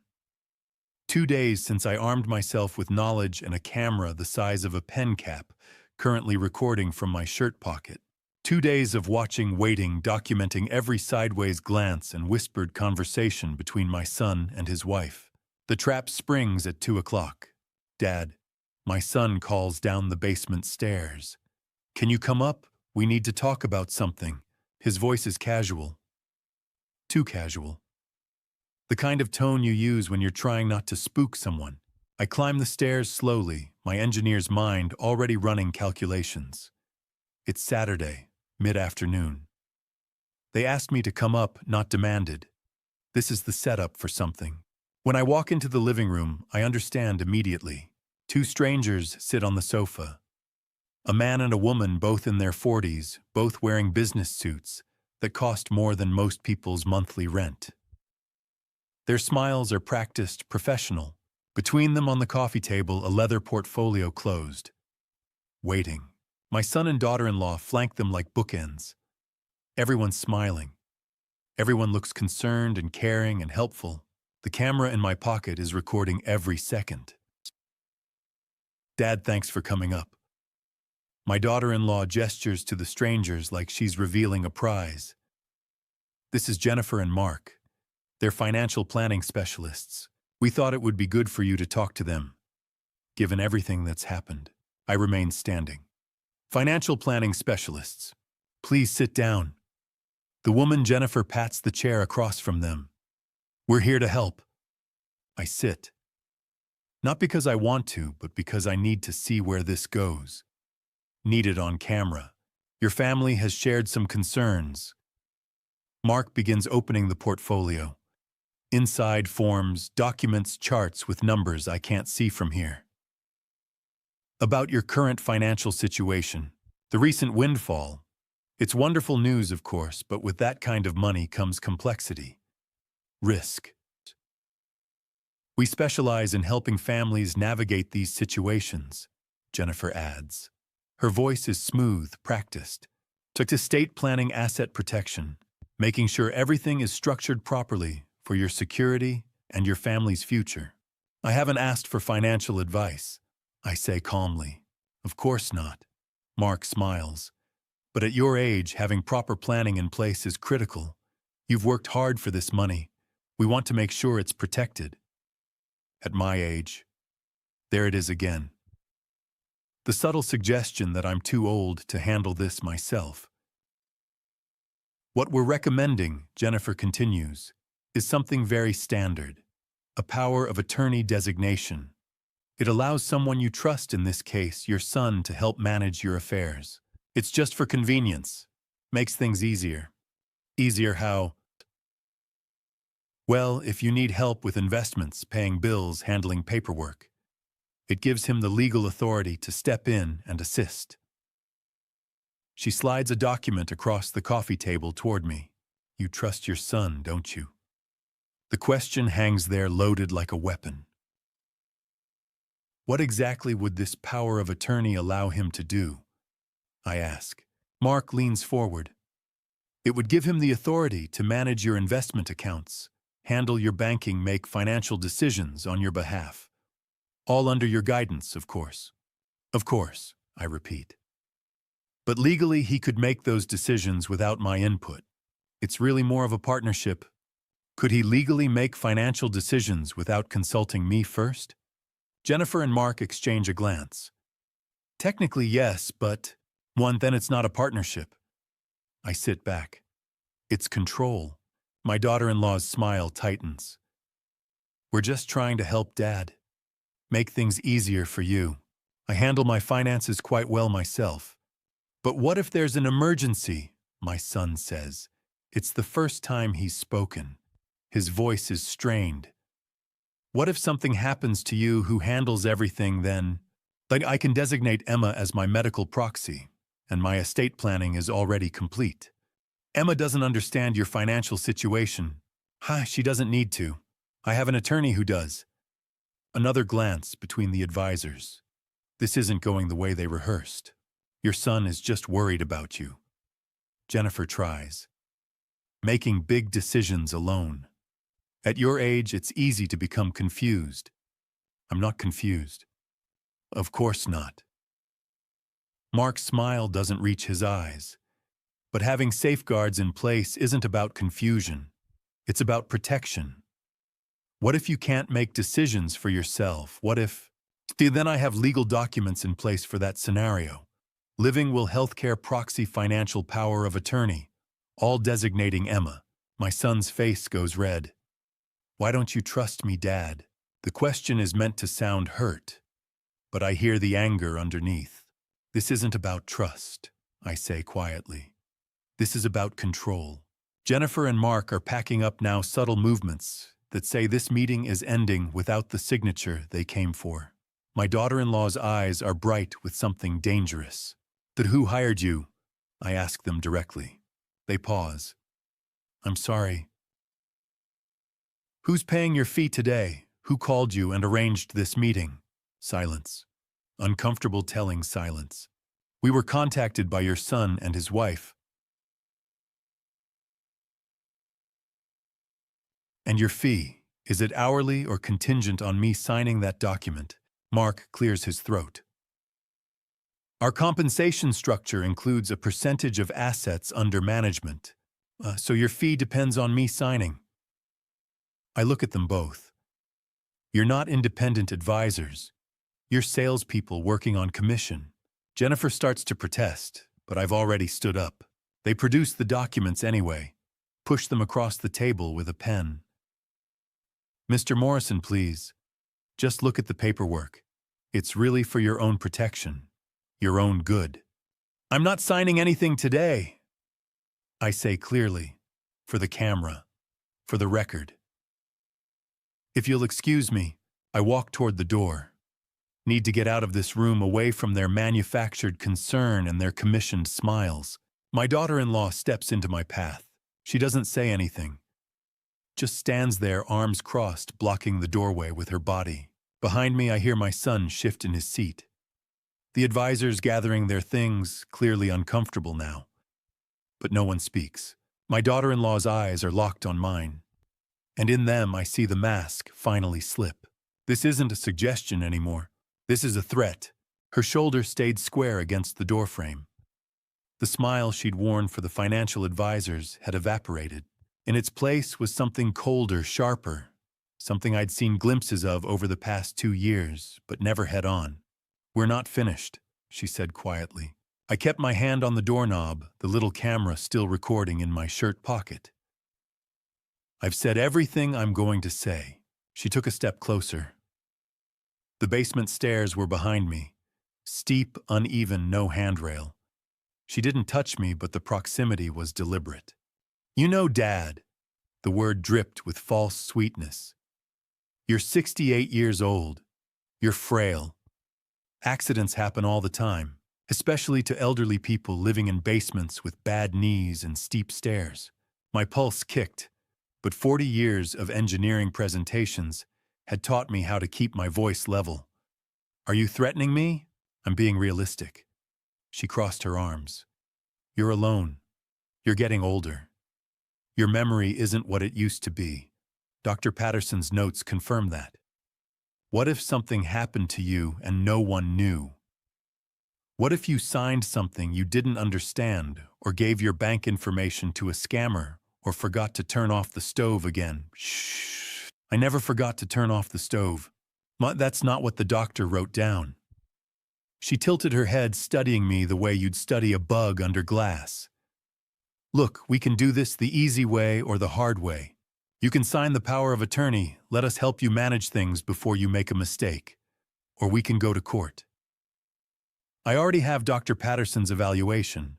2 days since I armed myself with knowledge and a camera the size of a pen cap, currently recording from my shirt pocket. 2 days of watching, waiting, documenting every sideways glance and whispered conversation between my son and his wife. The trap springs at 2 o'clock. Dad, my son calls down the basement stairs. Can you come up? We need to talk about something. His voice is casual. Too casual. The kind of tone you use when you're trying not to spook someone. I climb the stairs slowly, my engineer's mind already running calculations. It's Saturday, mid-afternoon. They asked me to come up, not demanded. This is the setup for something. When I walk into the living room, I understand immediately. 2 strangers sit on the sofa. A man and a woman, both in their 40s, both wearing business suits that cost more than most people's monthly rent. Their smiles are practiced, professional. Between them on the coffee table, a leather portfolio closed. Waiting. My son and daughter-in-law flank them like bookends. Everyone's smiling. Everyone looks concerned and caring and helpful. The camera in my pocket is recording every second. Dad, thanks for coming up. My daughter-in-law gestures to the strangers like she's revealing a prize. This is Jennifer and Mark. They're financial planning specialists. We thought it would be good for you to talk to them. Given everything that's happened, I remain standing. Financial planning specialists. Please sit down. The woman Jennifer pats the chair across from them. We're here to help. I sit. Not because I want to, but because I need to see where this goes. Need it on camera. Your family has shared some concerns. Mark begins opening the portfolio. Inside forms, documents, charts with numbers I can't see from here. About your current financial situation, the recent windfall. It's wonderful news, of course, but with that kind of money comes complexity. Risk. We specialize in helping families navigate these situations, Jennifer adds. Her voice is smooth, practiced. Took to estate planning, asset protection, making sure everything is structured properly for your security and your family's future. I haven't asked for financial advice, I say calmly. Of course not. Mark smiles. But at your age, having proper planning in place is critical. You've worked hard for this money. We want to make sure it's protected. At my age, there it is again. The subtle suggestion that I'm too old to handle this myself. What we're recommending, Jennifer continues, is something very standard, a power of attorney designation. It allows someone you trust, in this case, your son, to help manage your affairs. It's just for convenience. Makes things easier. Easier how? Well, if you need help with investments, paying bills, handling paperwork, it gives him the legal authority to step in and assist. She slides a document across the coffee table toward me. You trust your son, don't you? The question hangs there loaded like a weapon. What exactly would this power of attorney allow him to do? I ask. Mark leans forward. It would give him the authority to manage your investment accounts, handle your banking, make financial decisions on your behalf. All under your guidance, of course. Of course, I repeat. But legally, he could make those decisions without my input. It's really more of a partnership. Could he legally make financial decisions without consulting me first? Jennifer and Mark exchange a glance. Technically, yes, but then it's not a partnership. I sit back. It's control. My daughter-in-law's smile tightens. We're just trying to help Dad. Make things easier for you. I handle my finances quite well myself. But what if there's an emergency? My son says. It's the first time he's spoken. His voice is strained. What if something happens to you who handles everything then? Like I can designate Emma as my medical proxy, and my estate planning is already complete. Emma doesn't understand your financial situation. She doesn't need to. I have an attorney who does. Another glance between the advisors. This isn't going the way they rehearsed. Your son is just worried about you. Jennifer tries. Making big decisions alone. At your age, it's easy to become confused. I'm not confused. Of course not. Mark's smile doesn't reach his eyes. But having safeguards in place isn't about confusion. It's about protection. What if you can't make decisions for yourself? What if... Then I have legal documents in place for that scenario. Living Will Healthcare Proxy Financial Power of Attorney, all designating Emma. My son's face goes red. Why don't you trust me, Dad? The question is meant to sound hurt, but I hear the anger underneath. This isn't about trust, I say quietly. This is about control. Jennifer and Mark are packing up now, subtle movements that say this meeting is ending without the signature they came for. My daughter-in-law's eyes are bright with something dangerous. That who hired you? I ask them directly. They pause. I'm sorry. Who's paying your fee today? Who called you and arranged this meeting? Silence. Uncomfortable telling silence. We were contacted by your son and his wife. And your fee, is it hourly or contingent on me signing that document? Mark clears his throat. Our compensation structure includes a percentage of assets under management, so your fee depends on me signing. I look at them both. You're not independent advisors. You're salespeople working on commission. Jennifer starts to protest, but I've already stood up. They produce the documents anyway, push them across the table with a pen. Mr. Morrison, please. Just look at the paperwork. It's really for your own protection, your own good. I'm not signing anything today. I say clearly, for the camera, for the record. If you'll excuse me, I walk toward the door. Need to get out of this room away from their manufactured concern and their commissioned smiles. My daughter-in-law steps into my path. She doesn't say anything. Just stands there, arms crossed, blocking the doorway with her body. Behind me, I hear my son shift in his seat. The advisors gathering their things, clearly uncomfortable now. But no one speaks. My daughter-in-law's eyes are locked on mine. And in them, I see the mask finally slip. This isn't a suggestion anymore. This is a threat. Her shoulder stayed square against the doorframe. The smile she'd worn for the financial advisors had evaporated. In its place was something colder, sharper, something I'd seen glimpses of over the past 2 years, but never head on. We're not finished, she said quietly. I kept my hand on the doorknob, the little camera still recording in my shirt pocket. I've said everything I'm going to say. She took a step closer. The basement stairs were behind me. Steep, uneven, no handrail. She didn't touch me, but the proximity was deliberate. You know, Dad. The word dripped with false sweetness. You're 68 years old. You're frail. Accidents happen all the time, especially to elderly people living in basements with bad knees and steep stairs. My pulse kicked, but 40 years of engineering presentations had taught me how to keep my voice level. Are you threatening me? I'm being realistic. She crossed her arms. You're alone. You're getting older. Your memory isn't what it used to be. Dr. Patterson's notes confirm that. What if something happened to you and no one knew? What if you signed something you didn't understand, or gave your bank information to a scammer, or forgot to turn off the stove again? Shh. I never forgot to turn off the stove. That's not what the doctor wrote down. She tilted her head, studying me the way you'd study a bug under glass. Look, we can do this the easy way or the hard way. You can sign the power of attorney, let us help you manage things before you make a mistake. Or we can go to court. I already have Dr. Patterson's evaluation.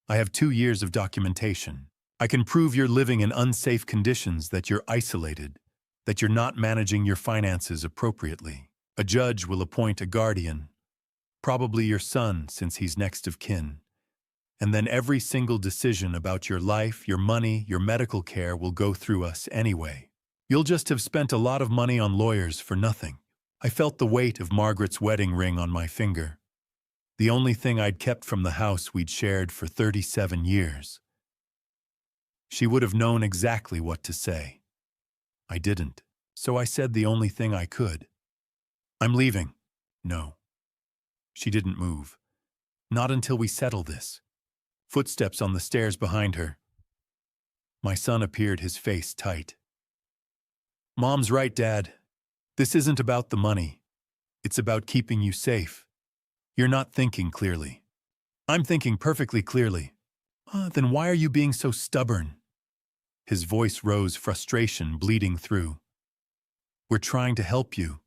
I have 2 years of documentation. I can prove you're living in unsafe conditions, that you're isolated, that you're not managing your finances appropriately. A judge will appoint a guardian, probably your son since he's next of kin. And then every single decision about your life, your money, your medical care will go through us anyway. You'll just have spent a lot of money on lawyers for nothing. I felt the weight of Margaret's wedding ring on my finger. The only thing I'd kept from the house we'd shared for 37 years. She would have known exactly what to say. I didn't, so I said the only thing I could. I'm leaving. No. She didn't move. Not until we settle this. Footsteps on the stairs behind her. My son appeared, his face tight. Mom's right, Dad. This isn't about the money. It's about keeping you safe. You're not thinking clearly. I'm thinking perfectly clearly. Then why are you being so stubborn? His voice rose, frustration bleeding through. We're trying to help you.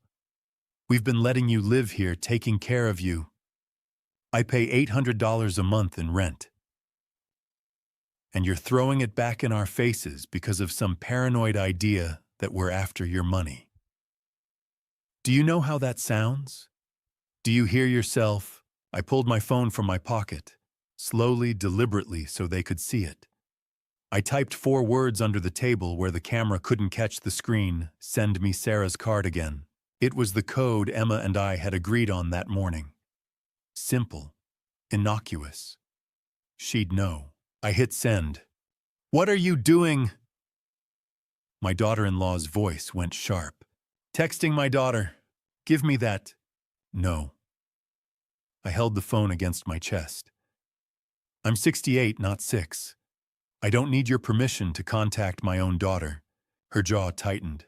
We've been letting you live here, taking care of you. I pay $800 a month in rent. And you're throwing it back in our faces because of some paranoid idea that we're after your money. Do you know how that sounds? Do you hear yourself? I pulled my phone from my pocket, slowly, deliberately, so they could see it. I typed 4 words under the table where the camera couldn't catch the screen: send me Sarah's card again. It was the code Emma and I had agreed on that morning. Simple, innocuous. She'd know. I hit send. What are you doing? My daughter-in-law's voice went sharp. Texting my daughter. Give me that. No. I held the phone against my chest. I'm 68, not 6. I don't need your permission to contact my own daughter. Her jaw tightened.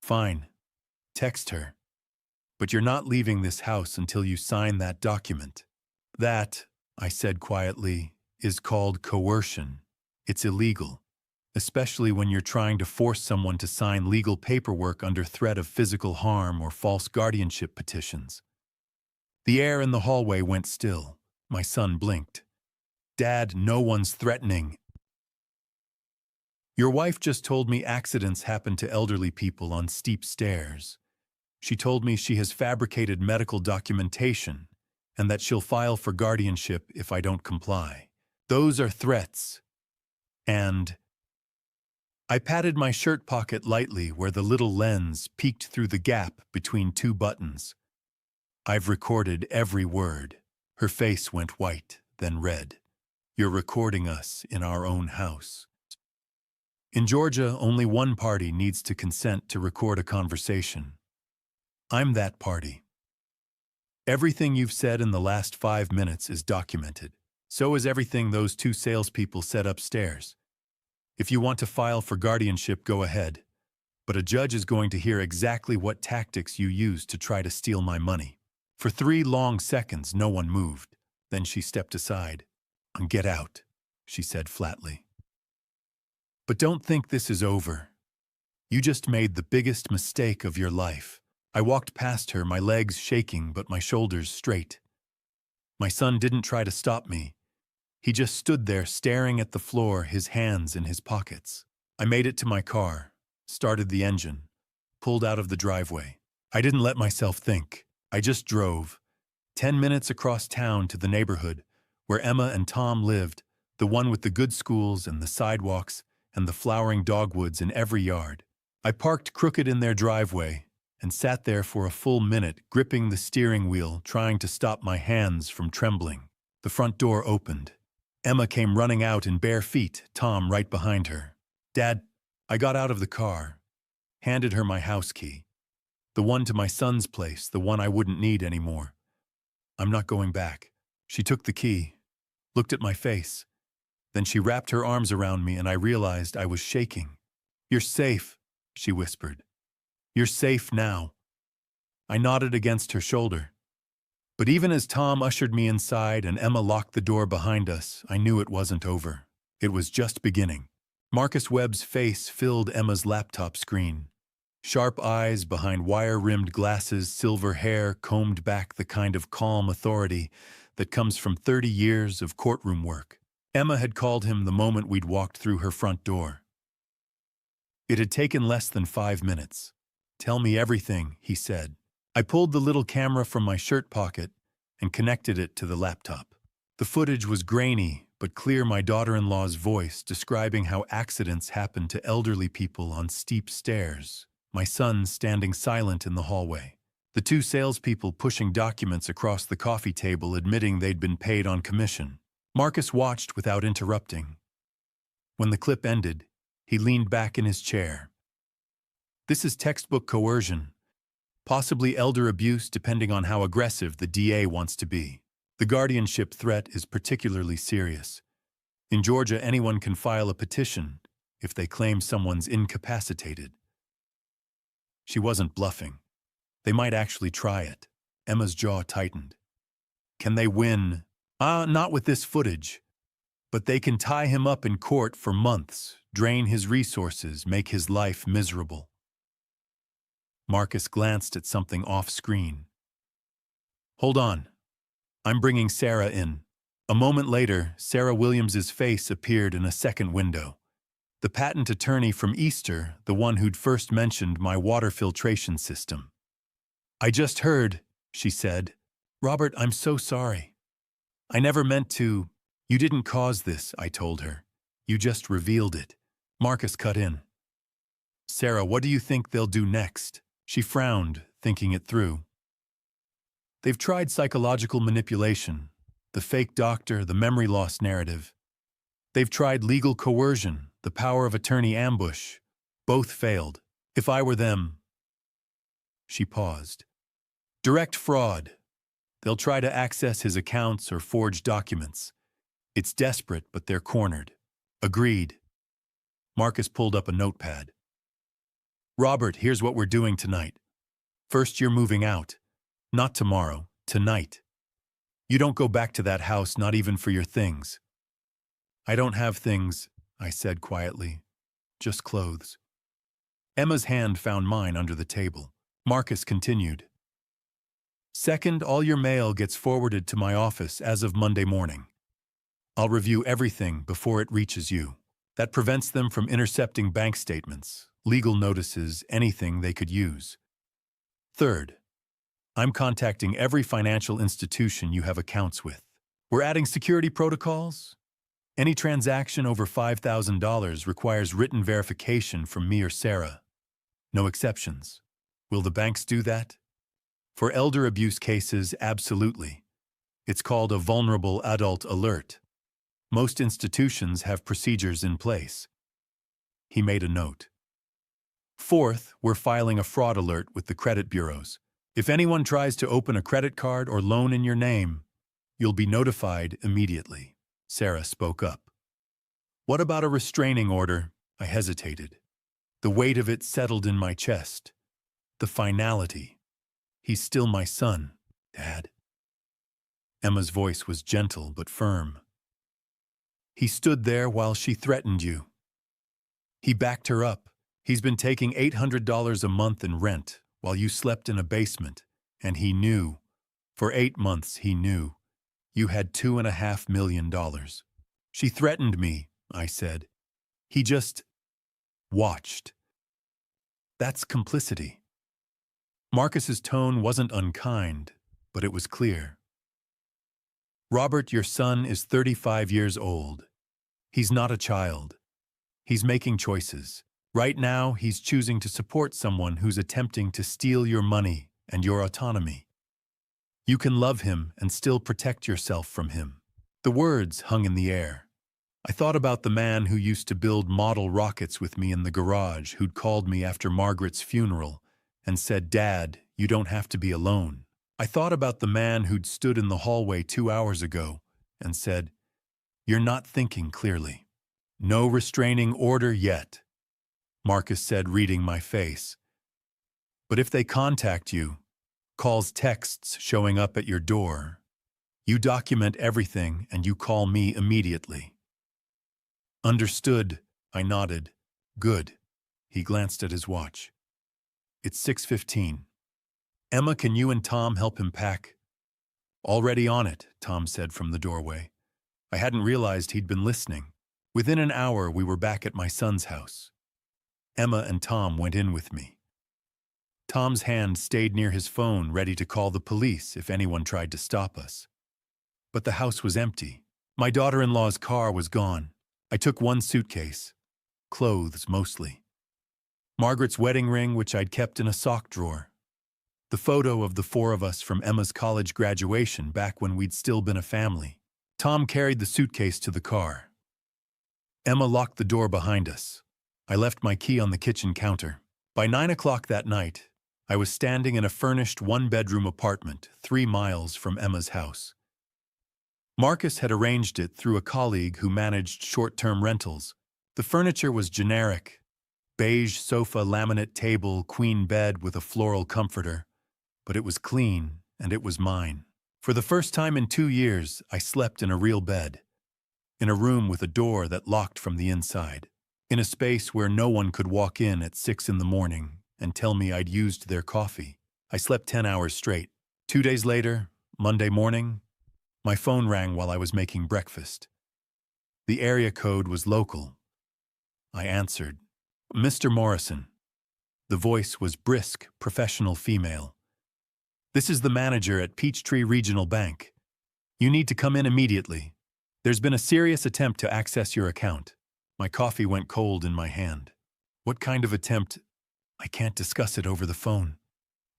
Fine. Text her. But you're not leaving this house until you sign that document. That, I said quietly, is called coercion. It's illegal, especially when you're trying to force someone to sign legal paperwork under threat of physical harm or false guardianship petitions. The air in the hallway went still. My son blinked. Dad, no one's threatening. Your wife just told me accidents happen to elderly people on steep stairs. She told me she has fabricated medical documentation and that she'll file for guardianship if I don't comply. Those are threats. And I patted my shirt pocket lightly where the little lens peeked through the gap between 2 buttons. I've recorded every word. Her face went white, then red. You're recording us in our own house. In Georgia, only one party needs to consent to record a conversation. I'm that party. Everything you've said in the last 5 minutes is documented. So is everything those 2 salespeople said upstairs. If you want to file for guardianship, go ahead. But a judge is going to hear exactly what tactics you used to try to steal my money. For 3 long seconds, no one moved. Then she stepped aside. Get out, she said flatly. But don't think this is over. You just made the biggest mistake of your life. I walked past her, my legs shaking but my shoulders straight. My son didn't try to stop me. He just stood there staring at the floor, his hands in his pockets. I made it to my car, started the engine, pulled out of the driveway. I didn't let myself think. I just drove. 10 minutes across town to the neighborhood where Emma and Tom lived, the one with the good schools and the sidewalks and the flowering dogwoods in every yard. I parked crooked in their driveway and sat there for a full minute, gripping the steering wheel, trying to stop my hands from trembling. The front door opened. Emma came running out in bare feet, Tom right behind her. Dad, I got out of the car, handed her my house key. The one to my son's place, the one I wouldn't need anymore. I'm not going back. She took the key, looked at my face. Then she wrapped her arms around me and I realized I was shaking. "You're safe," she whispered. "You're safe now." I nodded against her shoulder. But even as Tom ushered me inside and Emma locked the door behind us, I knew it wasn't over. It was just beginning. Marcus Webb's face filled Emma's laptop screen. Sharp eyes behind wire-rimmed glasses, silver hair combed back, the kind of calm authority that comes from 30 years of courtroom work. Emma had called him the moment we'd walked through her front door. It had taken less than 5 minutes. "Tell me everything," he said. I pulled the little camera from my shirt pocket and connected it to the laptop. The footage was grainy but clear, my daughter-in-law's voice describing how accidents happen to elderly people on steep stairs, my son standing silent in the hallway, the two salespeople pushing documents across the coffee table admitting they'd been paid on commission. Marcus watched without interrupting. When the clip ended, he leaned back in his chair. "This is textbook coercion. Possibly elder abuse depending on how aggressive the DA wants to be. The guardianship threat is particularly serious. In Georgia, anyone can file a petition if they claim someone's incapacitated." She wasn't bluffing. They might actually try it. Emma's jaw tightened. "Can they win?" Not with this footage. But they can tie him up in court for months, drain his resources, make his life miserable." Marcus glanced at something off-screen. "Hold on. I'm bringing Sarah in." A moment later, Sarah Williams's face appeared in a second window. The patent attorney from Easter, the one who'd first mentioned my water filtration system. "I just heard," she said. "Robert, I'm so sorry. I never meant to." "You didn't cause this," I told her. "You just revealed it." Marcus cut in. "Sarah, what do you think they'll do next?" She frowned, thinking it through. "They've tried psychological manipulation, the fake doctor, the memory loss narrative. They've tried legal coercion, the power of attorney ambush. Both failed. If I were them..." She paused. "Direct fraud. They'll try to access his accounts or forge documents. It's desperate, but they're cornered." "Agreed." Marcus pulled up a notepad. "Robert, here's what we're doing tonight. First, you're moving out. Not tomorrow, tonight. You don't go back to that house, not even for your things." "I don't have things," I said quietly. "Just clothes." Emma's hand found mine under the table. Marcus continued. "Second, all your mail gets forwarded to my office as of Monday morning. I'll review everything before it reaches you. That prevents them from intercepting bank statements, legal notices, anything they could use. Third, I'm contacting every financial institution you have accounts with. We're adding security protocols. Any transaction over $5,000 requires written verification from me or Sarah. No exceptions. Will the banks do that? For elder abuse cases, absolutely. It's called a vulnerable adult alert. Most institutions have procedures in place." He made a note. "Fourth, we're filing a fraud alert with the credit bureaus. If anyone tries to open a credit card or loan in your name, you'll be notified immediately." Sarah spoke up. "What about a restraining order?" I hesitated. The weight of it settled in my chest. The finality. "He's still my son, Dad." Emma's voice was gentle but firm. "He stood there while she threatened you. He backed her up. He's been taking $800 a month in rent while you slept in a basement, and he knew, for 8 months he knew, you had $2.5 million. She threatened me," I said. "He just watched." That's complicity. Marcus's tone wasn't unkind, but it was clear. "Robert, your son is 35 years old. He's not a child. He's making choices. Right now, he's choosing to support someone who's attempting to steal your money and your autonomy. You can love him and still protect yourself from him." The words hung in the air. I thought about the man who used to build model rockets with me in the garage, who'd called me after Margaret's funeral and said, "Dad, you don't have to be alone. I thought about the man who'd stood in the hallway 2 hours ago and said, "You're not thinking clearly." "No restraining order yet," Marcus said, reading my face. "But if they contact you, calls, texts showing up at your door, you document everything and you call me immediately." "Understood," I nodded. "Good." He glanced at his watch. "It's 6:15. Emma, can you and Tom help him pack?" "Already on it," Tom said from the doorway. I hadn't realized he'd been listening. Within an hour, we were back at my son's house. Emma and Tom went in with me. Tom's hand stayed near his phone, ready to call the police if anyone tried to stop us. But the house was empty. My daughter-in-law's car was gone. I took one suitcase. Clothes, mostly. Margaret's wedding ring, which I'd kept in a sock drawer. The photo of the four of us from Emma's college graduation back when we'd still been a family. Tom carried the suitcase to the car. Emma locked the door behind us. I left my key on the kitchen counter. By 9 o'clock that night, I was standing in a furnished one-bedroom apartment 3 miles from Emma's house. Marcus had arranged it through a colleague who managed short-term rentals. The furniture was generic: beige sofa, laminate table, queen bed with a floral comforter. But it was clean, and it was mine. For the first time in 2 years, I slept in a real bed. In a room with a door that locked from the inside. In a space where no one could walk in at 6 in the morning and tell me I'd used their coffee. I slept 10 hours straight. 2 days later, Monday morning, my phone rang while I was making breakfast. The area code was local. I answered. "Mr. Morrison." The voice was brisk, professional female. "This is the manager at Peachtree Regional Bank. You need to come in immediately. There's been a serious attempt to access your account." My coffee went cold in my hand. "What kind of attempt?" "I can't discuss it over the phone."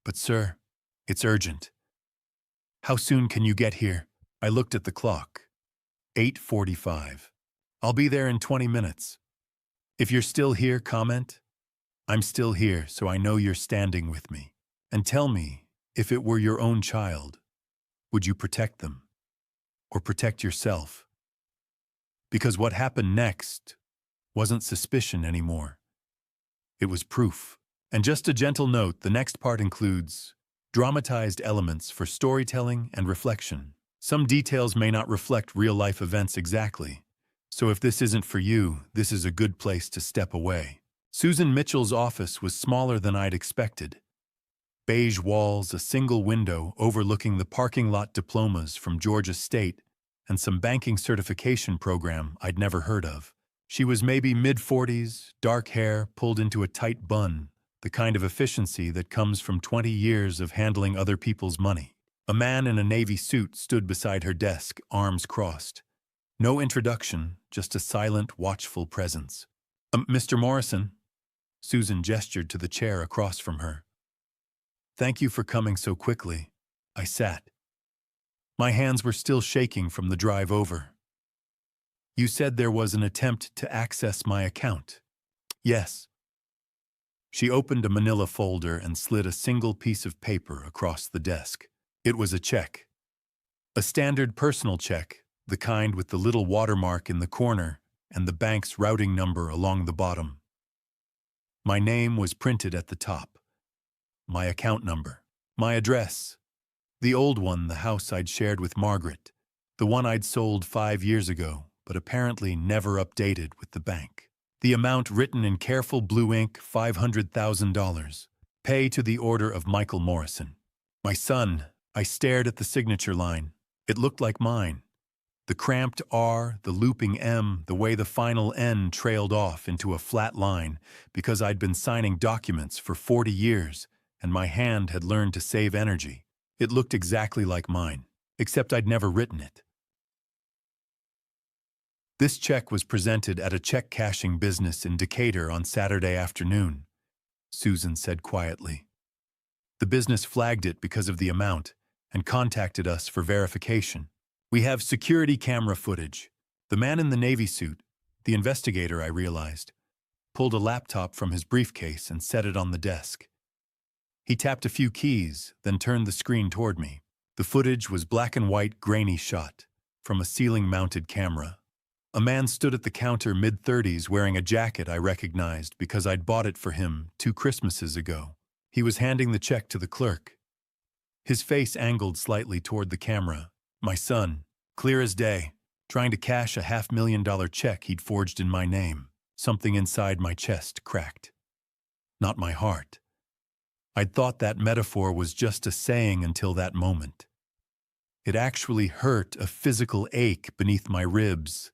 "But sir, it's urgent." "How soon can you get here?" I looked at the clock. 8:45. "I'll be there in 20 minutes. If you're still here, comment. I'm still here, so I know you're standing with me. And tell me, if it were your own child, would you protect them? Or protect yourself?" Because what happened next wasn't suspicion anymore. It was proof. And just a gentle note, the next part includes dramatized elements for storytelling and reflection. Some details may not reflect real-life events exactly. So if this isn't for you, this is a good place to step away. Susan Mitchell's office was smaller than I'd expected. Beige walls, a single window overlooking the parking lot diplomas from Georgia State, and some banking certification program I'd never heard of. She was maybe mid-40s, dark hair pulled into a tight bun, the kind of efficiency that comes from 20 years of handling other people's money. A man in a navy suit stood beside her desk, arms crossed. No introduction, just a silent, watchful presence. "Mr. Morrison." Susan gestured to the chair across from her. "Thank you for coming so quickly." I sat. My hands were still shaking from the drive over. "You said there was an attempt to access my account." "Yes." She opened a manila folder and slid a single piece of paper across the desk. It was a check. A standard personal check, the kind with the little watermark in the corner and the bank's routing number along the bottom. My name was printed at the top. My account number. My address. The old one, the house I'd shared with Margaret. The one I'd sold 5 years ago, but apparently never updated with the bank. The amount written in careful blue ink, $500,000. Pay to the order of Michael Morrison. My son. I stared at the signature line. It looked like mine. The cramped R, the looping M, the way the final N trailed off into a flat line because I'd been signing documents for 40 years and my hand had learned to save energy. It looked exactly like mine, except I'd never written it. This check was presented at a check-cashing business in Decatur on Saturday afternoon, Susan said quietly. The business flagged it because of the amount and contacted us for verification. "We have security camera footage." The man in the navy suit, the investigator, I realized, pulled a laptop from his briefcase and set it on the desk. He tapped a few keys, then turned the screen toward me. The footage was black and white, grainy shot from a ceiling-mounted camera. A man stood at the counter mid-30s wearing a jacket I recognized because I'd bought it for him 2 Christmases ago. He was handing the check to the clerk. His face angled slightly toward the camera. My son, clear as day, trying to cash a $500,000 check he'd forged in my name. Something inside my chest cracked. Not my heart. I'd thought that metaphor was just a saying until that moment. It actually hurt, a physical ache beneath my ribs,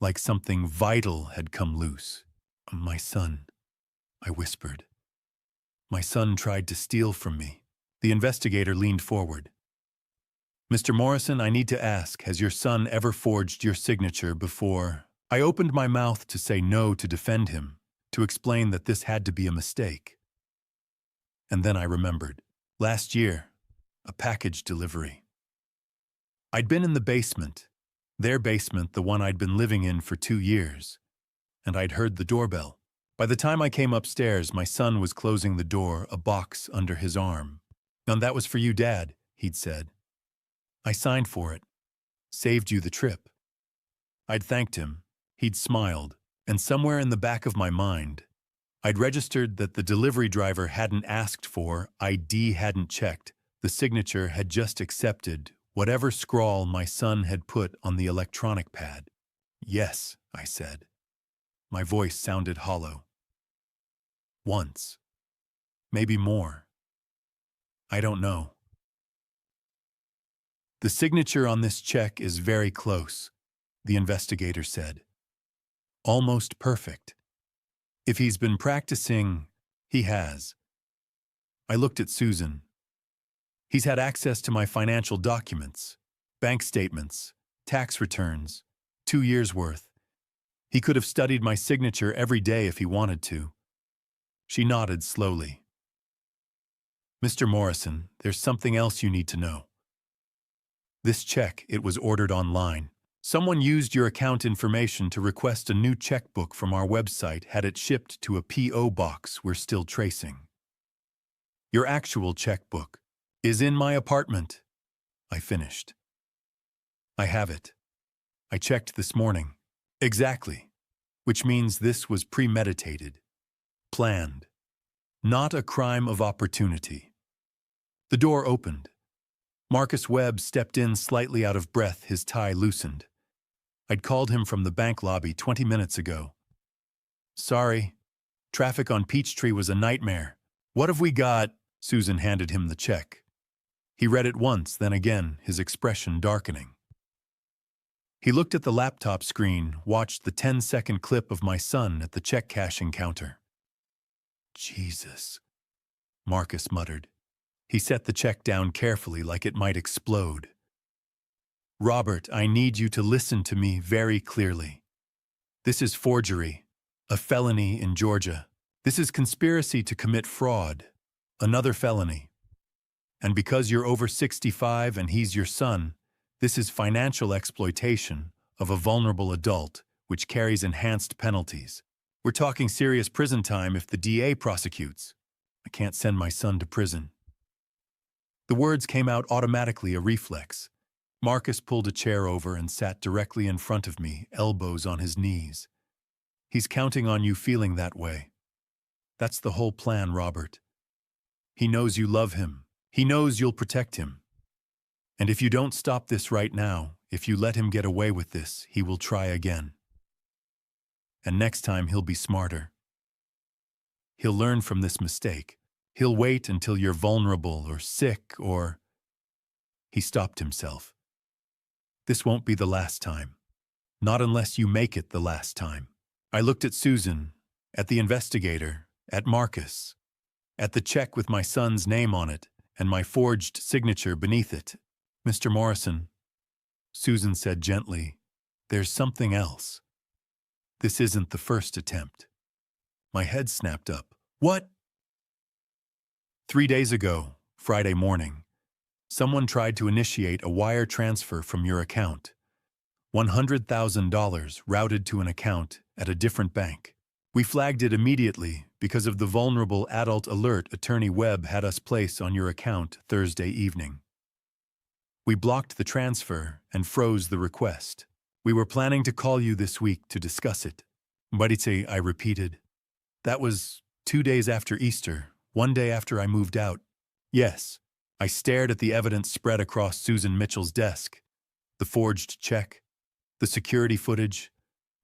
like something vital had come loose. My son, I whispered. My son tried to steal from me. The investigator leaned forward. Mr. Morrison, I need to ask, has your son ever forged your signature before? I opened my mouth to say no, to defend him, to explain that this had to be a mistake. And then I remembered. Last year, a package delivery. I'd been in the basement, their basement, the one I'd been living in for 2 years, and I'd heard the doorbell. By the time I came upstairs, my son was closing the door, a box under his arm. "And that was for you, Dad," he'd said. "I signed for it. Saved you the trip." I'd thanked him. He'd smiled, and somewhere in the back of my mind, I'd registered that the delivery driver hadn't asked for, ID hadn't checked, the signature had just accepted whatever scrawl my son had put on the electronic pad. "Yes," I said. My voice sounded hollow. "Once. Maybe more. I don't know." "The signature on this check is very close," the investigator said. "Almost perfect. If he's been practicing, he has." I looked at Susan. "He's had access to my financial documents, bank statements, tax returns, 2 years' worth. He could have studied my signature every day if he wanted to." She nodded slowly. "Mr. Morrison, there's something else you need to know. This check, it was ordered online. Someone used your account information to request a new checkbook from our website, had it shipped to a P.O. box we're still tracing. Your actual checkbook is in my apartment," I finished. "I have it. I checked this morning." "Exactly. Which means this was premeditated, planned, not a crime of opportunity." The door opened. Marcus Webb stepped in slightly out of breath, his tie loosened. I'd called him from the bank lobby 20 minutes ago. "Sorry. Traffic on Peachtree was a nightmare. What have we got?" Susan handed him the check. He read it once, then again, his expression darkening. He looked at the laptop screen, watched the 10-second clip of my son at the check-cashing counter. "Jesus," Marcus muttered. He set the check down carefully, like it might explode. "Robert, I need you to listen to me very clearly. This is forgery, a felony in Georgia. This is conspiracy to commit fraud, another felony. And because you're over 65 and he's your son, this is financial exploitation of a vulnerable adult, which carries enhanced penalties. We're talking serious prison time if the DA prosecutes. I can't send my son to prison." The words came out automatically, a reflex. Marcus pulled a chair over and sat directly in front of me, elbows on his knees. "He's counting on you feeling that way. That's the whole plan, Robert. He knows you love him. He knows you'll protect him. And if you don't stop this right now, if you let him get away with this, he will try again. And next time he'll be smarter. He'll learn from this mistake. He'll wait until you're vulnerable or sick or—" He stopped himself. "This won't be the last time. Not unless you make it the last time." I looked at Susan, at the investigator, at Marcus, at the check with my son's name on it and my forged signature beneath it. "Mr. Morrison," Susan said gently, "there's something else. This isn't the first attempt." My head snapped up. "What?" 3 days ago, Friday morning, someone tried to initiate a wire transfer from your account. $100,000 routed to an account at a different bank. We flagged it immediately because of the vulnerable adult alert Attorney Webb had us place on your account Thursday evening. We blocked the transfer and froze the request. We were planning to call you this week to discuss it. Maritze, I repeated. That was 2 days after Easter, 1 day after I moved out. Yes. I stared at the evidence spread across Susan Mitchell's desk. The forged check, the security footage,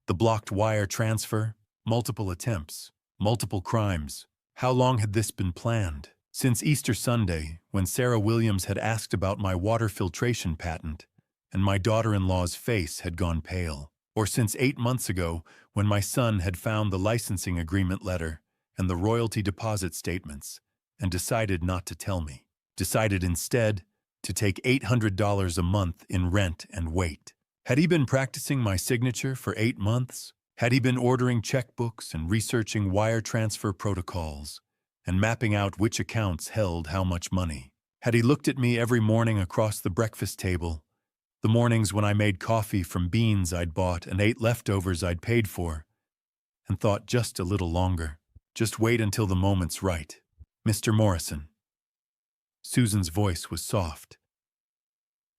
the blocked wire transfer, multiple attempts, multiple crimes. How long had this been planned? Since Easter Sunday, when Sarah Williams had asked about my water filtration patent, and my daughter-in-law's face had gone pale. Or since 8 months ago, when my son had found the licensing agreement letter and the royalty deposit statements, and decided not to tell me. Decided instead to take $800 a month in rent and wait. Had he been practicing my signature for 8 months? Had he been ordering checkbooks and researching wire transfer protocols and mapping out which accounts held how much money? Had he looked at me every morning across the breakfast table, the mornings when I made coffee from beans I'd bought and ate leftovers I'd paid for, and thought just a little longer, just wait until the moment's right? Mr. Morrison. Susan's voice was soft.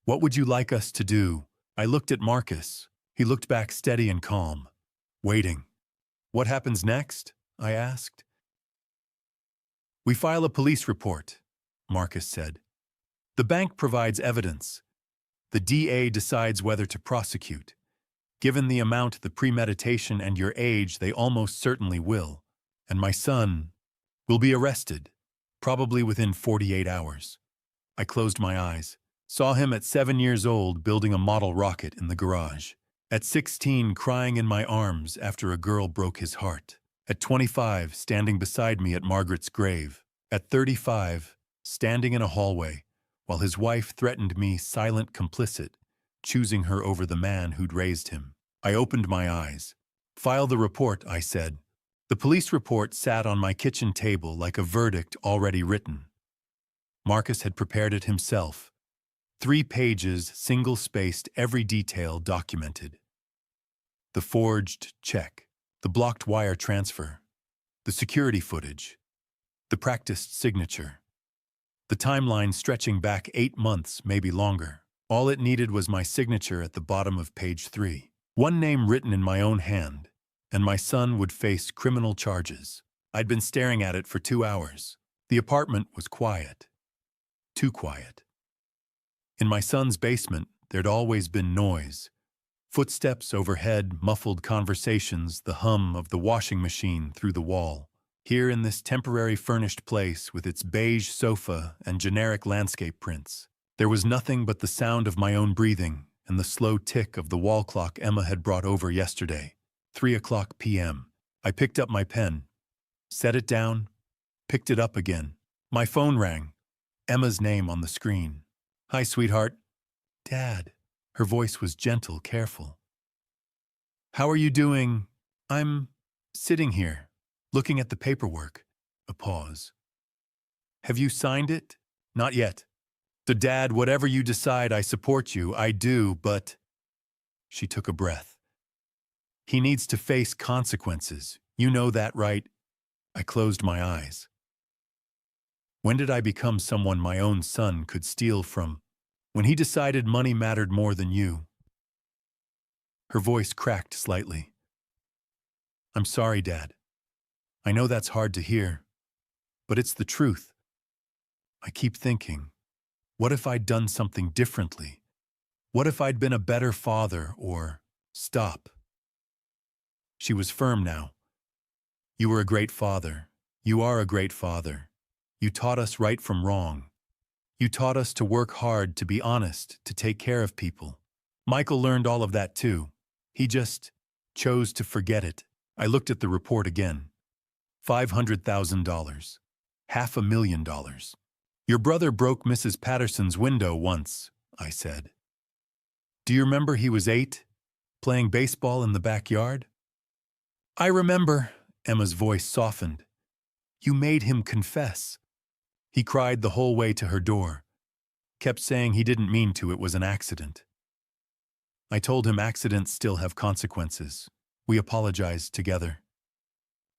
What would you like us to do? I looked at Marcus. He looked back steady and calm. Waiting. What happens next? I asked. We file a police report, Marcus said. The bank provides evidence. The DA decides whether to prosecute. Given the amount, the premeditation, and your age, they almost certainly will. And my son will be arrested, probably within 48 hours. I closed my eyes, saw him at 7 years old building a model rocket in the garage. At 16, crying in my arms after a girl broke his heart. At 25, standing beside me at Margaret's grave. At 35, standing in a hallway, while his wife threatened me, silent complicit, choosing her over the man who'd raised him. I opened my eyes. File the report, I said. The police report sat on my kitchen table like a verdict already written. Marcus had prepared it himself. 3 pages, single-spaced, every detail documented. The forged check, the blocked wire transfer, the security footage, the practiced signature. The timeline stretching back 8 months, maybe longer. All it needed was my signature at the bottom of page 3. One name written in my own hand, and my son would face criminal charges. I'd been staring at it for 2 hours. The apartment was quiet. Too quiet. In my son's basement, there'd always been noise. Footsteps overhead, muffled conversations, the hum of the washing machine through the wall. Here in this temporary furnished place with its beige sofa and generic landscape prints, there was nothing but the sound of my own breathing and the slow tick of the wall clock Emma had brought over yesterday. 3:00 p.m. I picked up my pen, set it down, picked it up again. My phone rang. Emma's name on the screen. Hi, sweetheart. Dad. Her voice was gentle, careful. How are you doing? I'm sitting here, looking at the paperwork. A pause. Have you signed it? Not yet. So, Dad, whatever you decide, I support you. I do, but... She took a breath. He needs to face consequences. You know that, right? I closed my eyes. When did I become someone my own son could steal from? When he decided money mattered more than you. Her voice cracked slightly. I'm sorry, Dad. I know that's hard to hear, but it's the truth. I keep thinking, what if I'd done something differently? What if I'd been a better father, or stop? She was firm now. You were a great father. You are a great father. You taught us right from wrong. You taught us to work hard, to be honest, to take care of people. Michael learned all of that too. He just chose to forget it. I looked at the report again. $500,000. $500,000. Your brother broke Mrs. Patterson's window once, I said. Do you remember he was 8, playing baseball in the backyard? I remember, Emma's voice softened. You made him confess. He cried the whole way to her door. Kept saying he didn't mean to, it was an accident. I told him accidents still have consequences. We apologized together.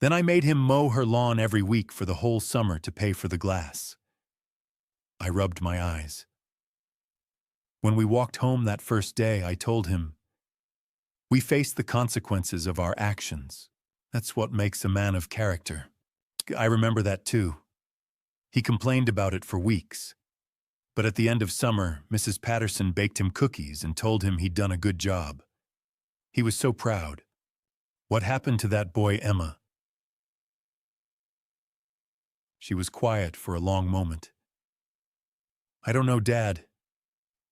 Then I made him mow her lawn every week for the whole summer to pay for the glass. I rubbed my eyes. When we walked home that first day, I told him, "We face the consequences of our actions. That's what makes a man of character." I remember that too. He complained about it for weeks. But at the end of summer, Mrs. Patterson baked him cookies and told him he'd done a good job. He was so proud. What happened to that boy, Emma? She was quiet for a long moment. I don't know, Dad,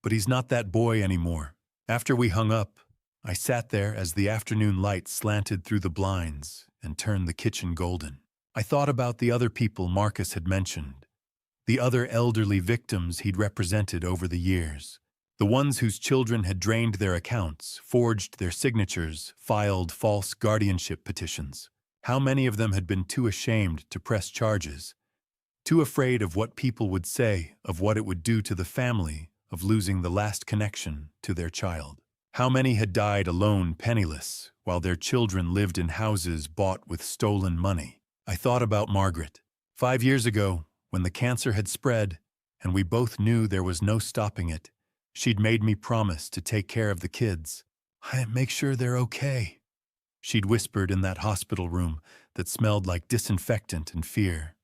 but he's not that boy anymore. After we hung up, I sat there as the afternoon light slanted through the blinds and turned the kitchen golden. I thought about the other people Marcus had mentioned, the other elderly victims he'd represented over the years, the ones whose children had drained their accounts, forged their signatures, filed false guardianship petitions. How many of them had been too ashamed to press charges, too afraid of what people would say, of what it would do to the family, of losing the last connection to their child. How many had died alone, penniless, while their children lived in houses bought with stolen money. I thought about Margaret. 5 years ago, when the cancer had spread, and we both knew there was no stopping it, she'd made me promise to take care of the kids. "I make sure they're okay," she'd whispered in that hospital room that smelled like disinfectant and fear.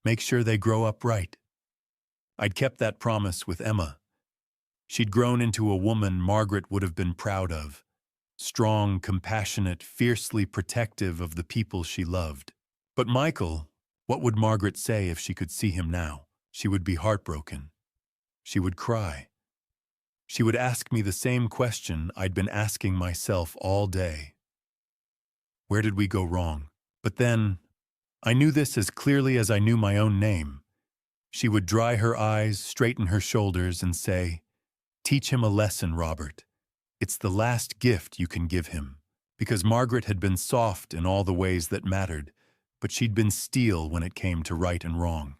"Make sure they grow up right." I'd kept that promise with Emma. She'd grown into a woman Margaret would have been proud of. Strong, compassionate, fiercely protective of the people she loved. But Michael, what would Margaret say if she could see him now? She would be heartbroken. She would cry. She would ask me the same question I'd been asking myself all day. Where did we go wrong? But then, I knew this as clearly as I knew my own name. She would dry her eyes, straighten her shoulders, and say, "Teach him a lesson, Robert. It's the last gift you can give him." Because Margaret had been soft in all the ways that mattered, but she'd been steel when it came to right and wrong.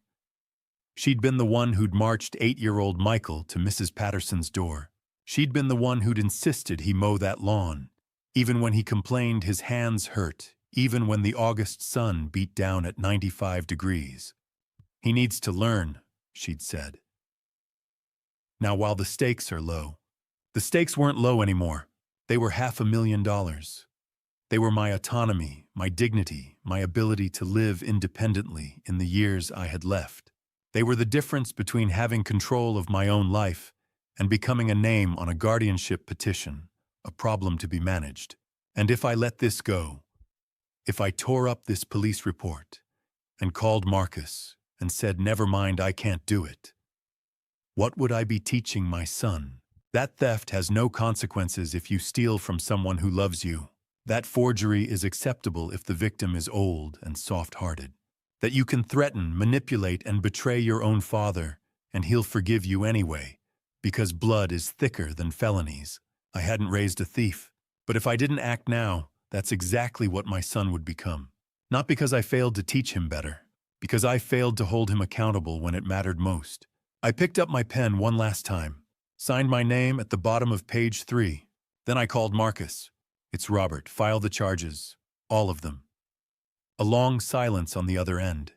She'd been the one who'd marched 8-year-old Michael to Mrs. Patterson's door. She'd been the one who'd insisted he mow that lawn, even when he complained his hands hurt, even when the August sun beat down at 95 degrees. "He needs to learn," she'd said. Now, while the stakes are low, the stakes weren't low anymore. They were $500,000. They were my autonomy, my dignity, my ability to live independently in the years I had left. They were the difference between having control of my own life and becoming a name on a guardianship petition, a problem to be managed. And if I let this go, if I tore up this police report and called Marcus and said, "Never mind, I can't do it," what would I be teaching my son? That theft has no consequences if you steal from someone who loves you. That forgery is acceptable if the victim is old and soft-hearted. That you can threaten, manipulate, and betray your own father, and he'll forgive you anyway, because blood is thicker than felonies. I hadn't raised a thief, but if I didn't act now, that's exactly what my son would become. Not because I failed to teach him better, because I failed to hold him accountable when it mattered most. I picked up my pen one last time, signed my name at the bottom of page 3. Then I called Marcus. "It's Robert. File the charges. All of them." A long silence on the other end.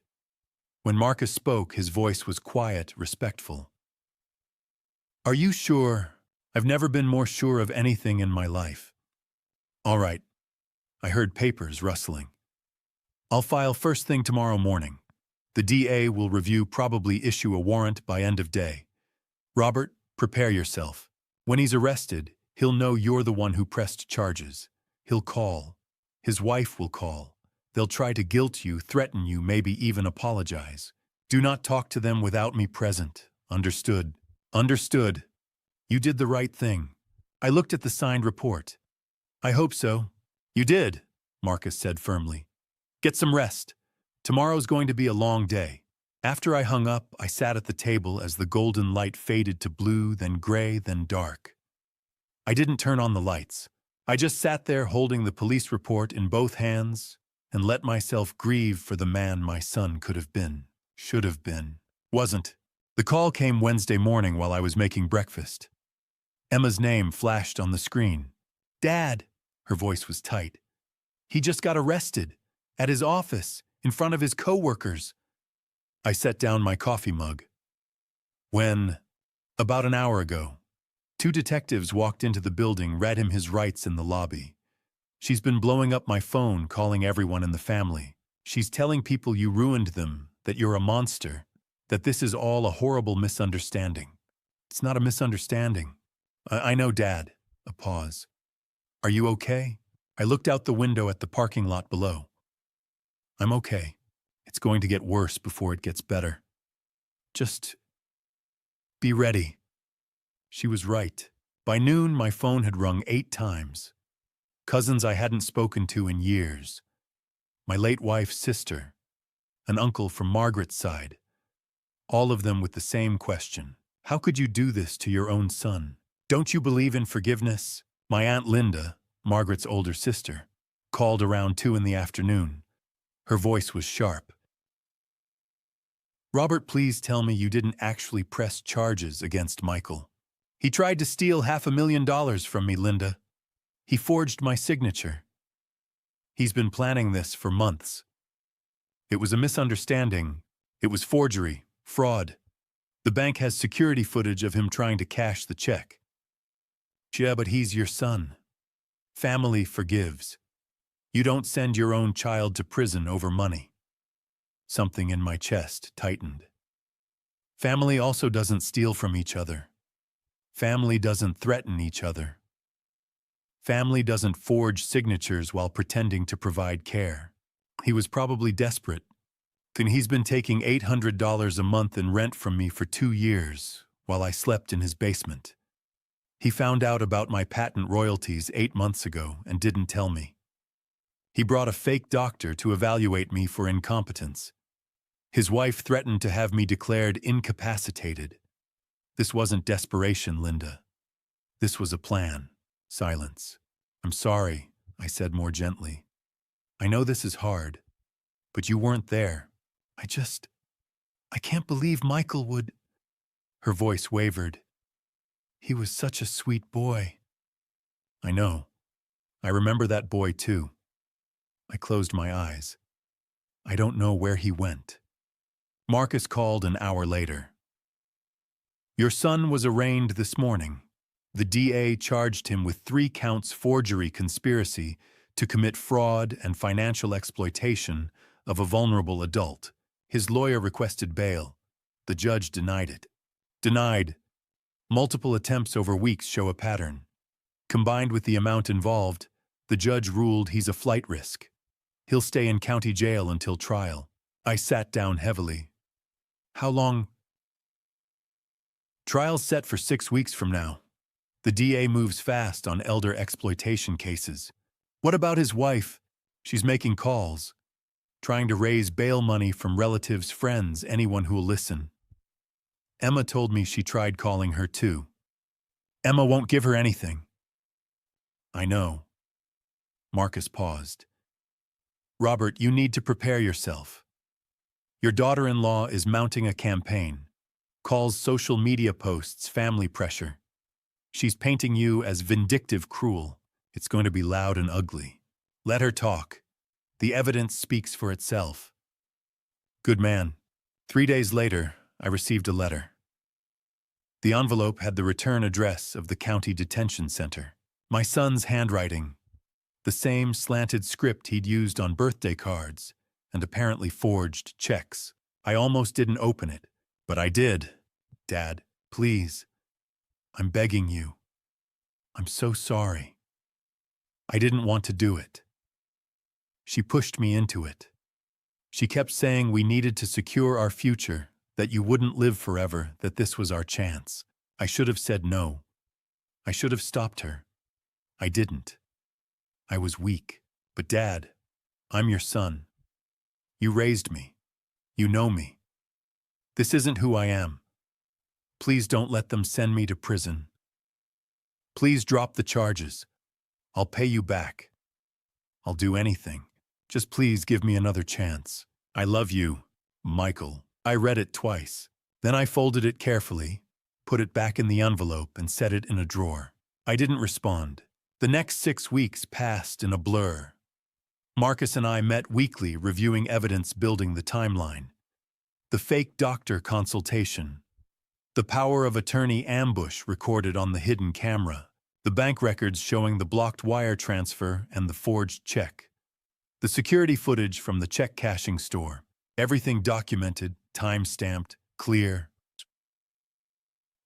When Marcus spoke, his voice was quiet, respectful. "Are you sure? I've never been more sure of anything in my life." "All right." I heard papers rustling. "I'll file first thing tomorrow morning. The DA will review, probably issue a warrant by end of day. Robert, prepare yourself. When he's arrested, he'll know you're the one who pressed charges. He'll call. His wife will call. They'll try to guilt you, threaten you, maybe even apologize. Do not talk to them without me present. Understood?" "Understood. You did the right thing." I looked at the signed report. "I hope so." "You did," Marcus said firmly. "Get some rest. Tomorrow's going to be a long day." After I hung up, I sat at the table as the golden light faded to blue, then gray, then dark. I didn't turn on the lights. I just sat there holding the police report in both hands and let myself grieve for the man my son could have been, should have been, wasn't. The call came Wednesday morning while I was making breakfast. Emma's name flashed on the screen. "Dad," her voice was tight. "He just got arrested, At his office, in front of his coworkers. I set down my coffee mug. When, about an hour ago, two detectives walked into the building, read him his rights in the lobby. She's been blowing up my phone, calling everyone in the family. She's telling people you ruined them, that you're a monster, that this is all a horrible misunderstanding. It's not a misunderstanding. I know, Dad. A pause. Are you okay? I looked out the window at the parking lot below. I'm okay. It's going to get worse before it gets better. Just be ready. She was right. By noon, my phone had rung 8 times. Cousins I hadn't spoken to in years. My late wife's sister. An uncle from Margaret's side. All of them with the same question. How could you do this to your own son? Don't you believe in forgiveness? My Aunt Linda, Margaret's older sister, called around 2 in the afternoon. Her voice was sharp. Robert, please tell me you didn't actually press charges against Michael. He tried to steal $500,000 from me, Linda. He forged my signature. He's been planning this for months. It was a misunderstanding. It was forgery, fraud. The bank has security footage of him trying to cash the check. Yeah, but he's your son. Family forgives. You don't send your own child to prison over money. Something in my chest tightened. Family also doesn't steal from each other. Family doesn't threaten each other. Family doesn't forge signatures while pretending to provide care. He was probably desperate. And he's been taking $800 a month in rent from me for 2 years while I slept in his basement. He found out about my patent royalties 8 months ago and didn't tell me. He brought a fake doctor to evaluate me for incompetence. His wife threatened to have me declared incapacitated. This wasn't desperation, Linda. This was a plan. Silence. I'm sorry, I said more gently. I know this is hard, but you weren't there. I can't believe Michael would... Her voice wavered. He was such a sweet boy. I know. I remember that boy too. I closed my eyes. I don't know where he went. Marcus called an hour later. Your son was arraigned this morning. The DA charged him with 3 counts forgery conspiracy to commit fraud and financial exploitation of a vulnerable adult. His lawyer requested bail. The judge denied it. Denied. Multiple attempts over weeks show a pattern. Combined with the amount involved, the judge ruled he's a flight risk. He'll stay in county jail until trial. I sat down heavily. How long? Trial's set for 6 weeks from now. The DA moves fast on elder exploitation cases. What about his wife? She's making calls, trying to raise bail money from relatives, friends, anyone who'll listen. Emma told me she tried calling her too. Emma won't give her anything. I know. Marcus paused. Robert, you need to prepare yourself. Your daughter-in-law is mounting a campaign, calls social media posts family pressure. She's painting you as vindictive, cruel. It's going to be loud and ugly. Let her talk. The evidence speaks for itself. Good man. 3 days later, I received a letter. The envelope had the return address of the county detention center. My son's handwriting. The same slanted script he'd used on birthday cards and apparently forged checks. I almost didn't open it, but I did. Dad, please. I'm begging you. I'm so sorry. I didn't want to do it. She pushed me into it. She kept saying we needed to secure our future, that you wouldn't live forever, that this was our chance. I should have said no. I should have stopped her. I didn't. I was weak. But Dad, I'm your son. You raised me. You know me. This isn't who I am. Please don't let them send me to prison. Please drop the charges. I'll pay you back. I'll do anything. Just please give me another chance. I love you, Michael. I read it twice. Then I folded it carefully, put it back in the envelope, and set it in a drawer. I didn't respond. The next 6 weeks passed in a blur. Marcus and I met weekly, reviewing evidence, building the timeline. The fake doctor consultation. The power of attorney ambush recorded on the hidden camera. The bank records showing the blocked wire transfer and the forged check. The security footage from the check cashing store. Everything documented, time-stamped, clear.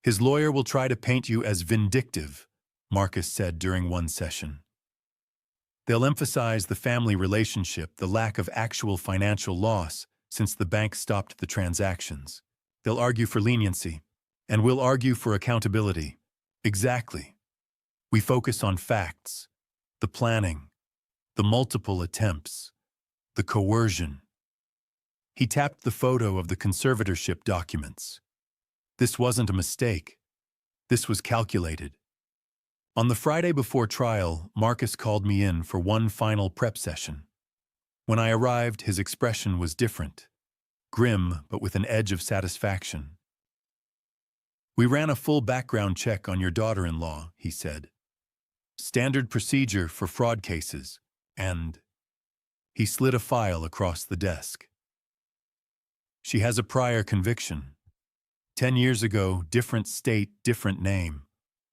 His lawyer will try to paint you as vindictive, Marcus said during one session. They'll emphasize the family relationship, the lack of actual financial loss since the bank stopped the transactions. They'll argue for leniency, and we'll argue for accountability. Exactly. We focus on facts, the planning, the multiple attempts, the coercion. He tapped the photo of the conservatorship documents. This wasn't a mistake. This was calculated. On the Friday before trial, Marcus called me in for one final prep session. When I arrived, his expression was different. Grim, but with an edge of satisfaction. "We ran a full background check on your daughter-in-law," he said. "Standard procedure for fraud cases, and..." He slid a file across the desk. "She has a prior conviction. 10 years ago, different state, different name.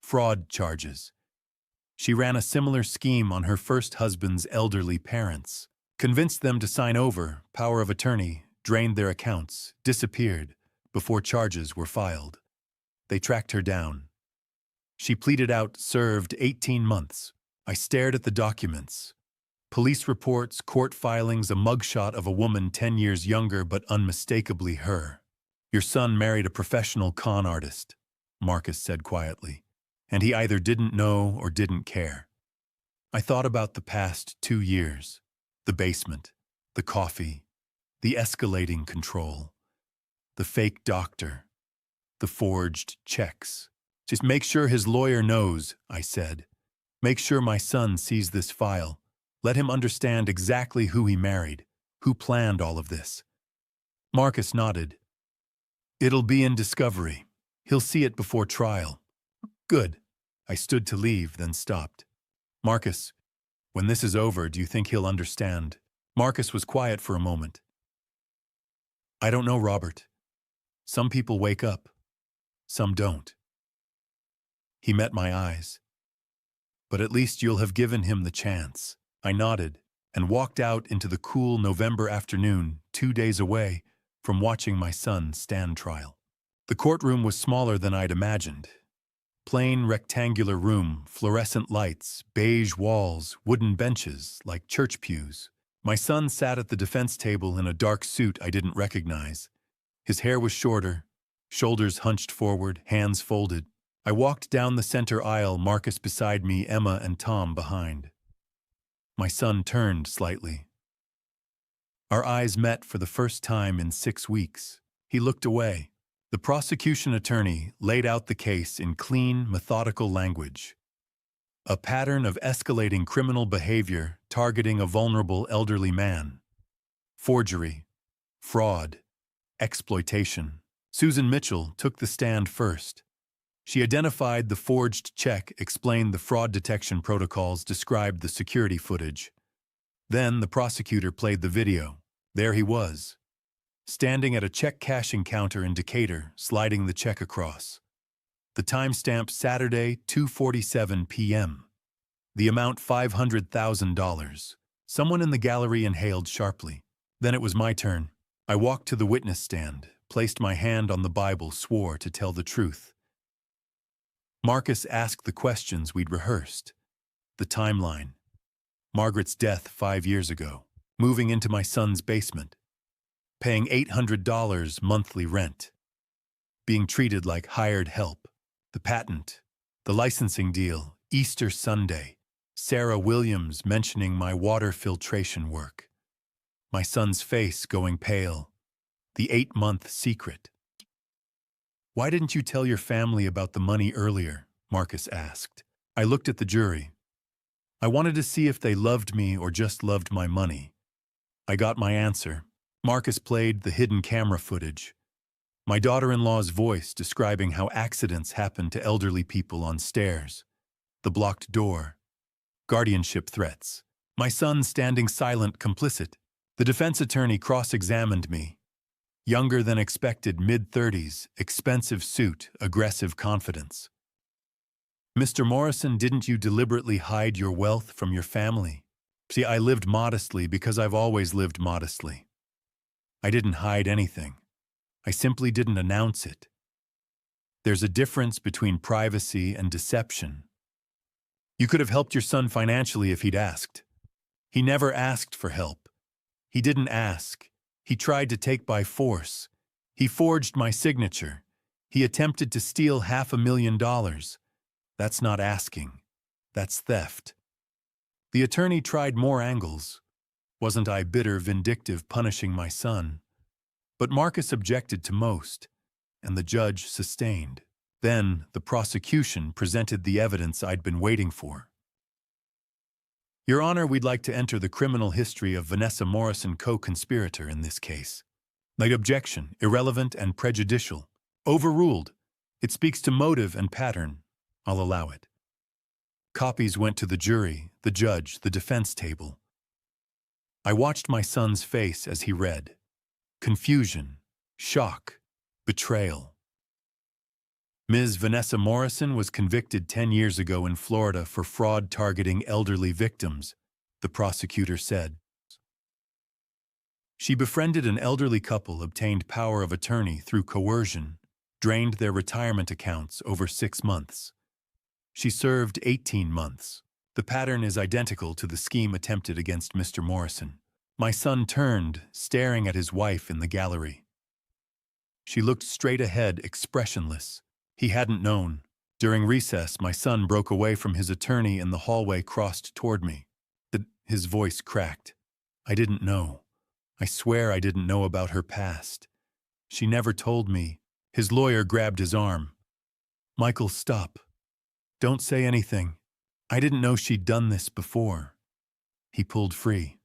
Fraud charges. She ran a similar scheme on her first husband's elderly parents. Convinced them to sign over, power of attorney, drained their accounts, disappeared, before charges were filed. They tracked her down. She pleaded out, served 18 months. I stared at the documents. Police reports, court filings, a mugshot of a woman 10 years younger but unmistakably her. Your son married a professional con artist," Marcus said quietly, "and he either didn't know or didn't care." I thought about the past 2 years. The basement, the coffee, the escalating control, the fake doctor, the forged checks. "Just make sure his lawyer knows," I said. "Make sure my son sees this file. Let him understand exactly who he married, who planned all of this." Marcus nodded. "It'll be in discovery. He'll see it before trial." "Good." I stood to leave, then stopped. "Marcus, when this is over, do you think he'll understand?" Marcus was quiet for a moment. "I don't know, Robert. Some people wake up. Some don't." He met my eyes. "But at least you'll have given him the chance." I nodded and walked out into the cool November afternoon, 2 days away from watching my son stand trial. The courtroom was smaller than I'd imagined. Plain rectangular room, fluorescent lights, beige walls, wooden benches like church pews. My son sat at the defense table in a dark suit I didn't recognize. His hair was shorter, shoulders hunched forward, hands folded. I walked down the center aisle, Marcus beside me, Emma and Tom behind. My son turned slightly. Our eyes met for the first time in 6 weeks. He looked away. The prosecution attorney laid out the case in clean, methodical language. A pattern of escalating criminal behavior targeting a vulnerable elderly man. Forgery, fraud, exploitation. Susan Mitchell took the stand first. She identified the forged check, explained the fraud detection protocols, described the security footage. Then the prosecutor played the video. There he was, standing at a check cashing counter in Decatur, sliding the check across. The timestamp Saturday, 2:47 p.m. The amount $500,000. Someone in the gallery inhaled sharply. Then it was my turn. I walked to the witness stand, placed my hand on the Bible, swore to tell the truth. Marcus asked the questions we'd rehearsed. The timeline. Margaret's death 5 years ago. Moving into my son's basement. Paying $800 monthly rent. Being treated like hired help. The patent. The licensing deal. Easter Sunday. Sarah Williams mentioning my water filtration work. My son's face going pale. The 8-month secret. "Why didn't you tell your family about the money earlier?" Marcus asked. I looked at the jury. I wanted to see if they loved me or just loved my money. I got my answer. Marcus played the hidden camera footage. My daughter-in-law's voice describing how accidents happen to elderly people on stairs. The blocked door. Guardianship threats. My son standing silent, complicit. The defense attorney cross-examined me. Younger than expected, mid-30s, expensive suit, aggressive confidence. Mr. Morrison, didn't you deliberately hide your wealth from your family? See, I lived modestly because I've always lived modestly. I didn't hide anything. I simply didn't announce it. There's a difference between privacy and deception. You could have helped your son financially if he'd asked. He never asked for help. He didn't ask. He tried to take by force. He forged my signature. He attempted to steal $500,000. That's not asking. That's theft. The attorney tried more angles. Wasn't I bitter, vindictive, punishing my son? But Marcus objected to most, and the judge sustained. Then the prosecution presented the evidence I'd been waiting for. Your Honor, we'd like to enter the criminal history of Vanessa Morrison, co-conspirator in this case. The objection, irrelevant and prejudicial. Overruled. It speaks to motive and pattern. I'll allow it. Copies went to the jury, the judge, the defense table. I watched my son's face as he read. Confusion, shock, betrayal. Ms. Vanessa Morrison was convicted 10 years ago in Florida for fraud targeting elderly victims, the prosecutor said. She befriended an elderly couple, obtained power of attorney through coercion, drained their retirement accounts over 6 months. She served 18 months. The pattern is identical to the scheme attempted against Mr. Morrison. My son turned, staring at his wife in the gallery. She looked straight ahead, expressionless. He hadn't known. During recess, my son broke away from his attorney in the hallway, crossed toward me. His voice cracked. I didn't know. I swear I didn't know about her past. She never told me. His lawyer grabbed his arm. Michael, stop. Don't say anything. I didn't know she'd done this before. He pulled free.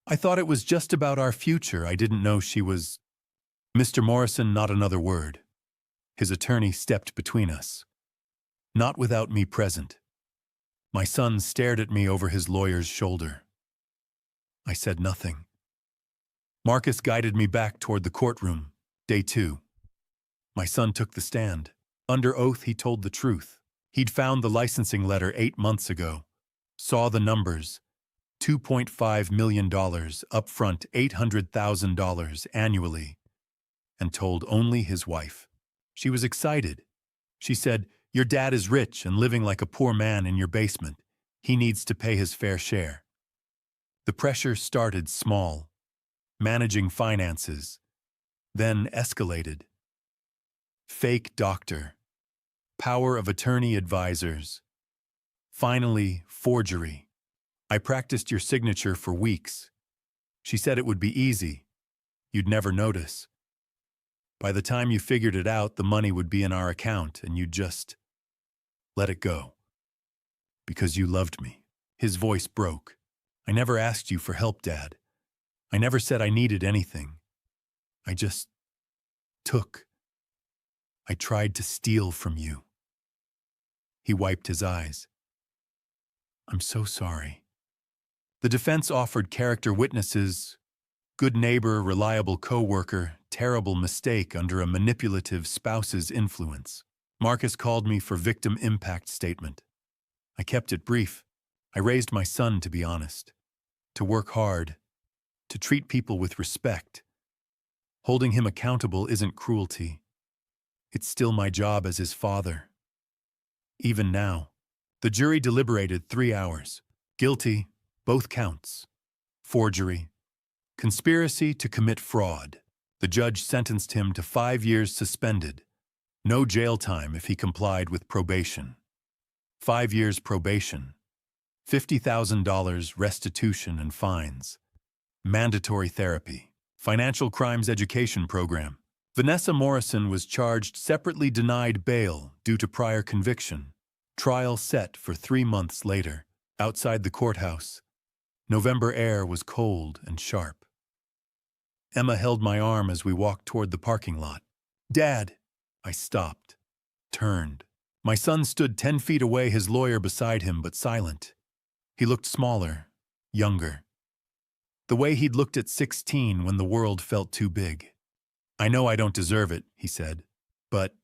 I thought it was just about our future. I didn't know she was... Mr. Morrison, not another word. His attorney stepped between us. Not without me present. My son stared at me over his lawyer's shoulder. I said nothing. Marcus guided me back toward the courtroom. Day 2. My son took the stand. Under oath, he told the truth. He'd found the licensing letter 8 months ago. Saw the numbers. $2.5 million upfront, $800,000 annually. And told only his wife. She was excited. She said, "Your dad is rich and living like a poor man in your basement. He needs to pay his fair share." The pressure started small, managing finances, then escalated. Fake doctor, power of attorney advisors, finally forgery. I practiced your signature for weeks. She said it would be easy. You'd never notice. By the time you figured it out, the money would be in our account and you'd just let it go. Because you loved me. His voice broke. I never asked you for help, Dad. I never said I needed anything. I just took. I tried to steal from you. He wiped his eyes. I'm so sorry. The defense offered character witnesses, good neighbor, reliable co-worker, terrible mistake under a manipulative spouse's influence. Marcus called me for victim impact statement. I kept it brief. I raised my son to be honest, to work hard, to treat people with respect. Holding him accountable isn't cruelty. It's still my job as his father. Even now, the jury deliberated 3 hours. Guilty, both counts. Forgery. Conspiracy to commit fraud. The judge sentenced him to 5 years suspended. No jail time if he complied with probation. 5 years probation. $50,000 restitution and fines. Mandatory therapy. Financial crimes education program. Vanessa Morrison was charged, separately denied bail due to prior conviction. Trial set for 3 months later. Outside the courthouse. November air was cold and sharp. Emma held my arm as we walked toward the parking lot. Dad! I stopped. Turned. My son stood 10 feet away, his lawyer beside him, but silent. He looked smaller, younger. The way he'd looked at 16 when the world felt too big. "I know I don't deserve it," he said, "but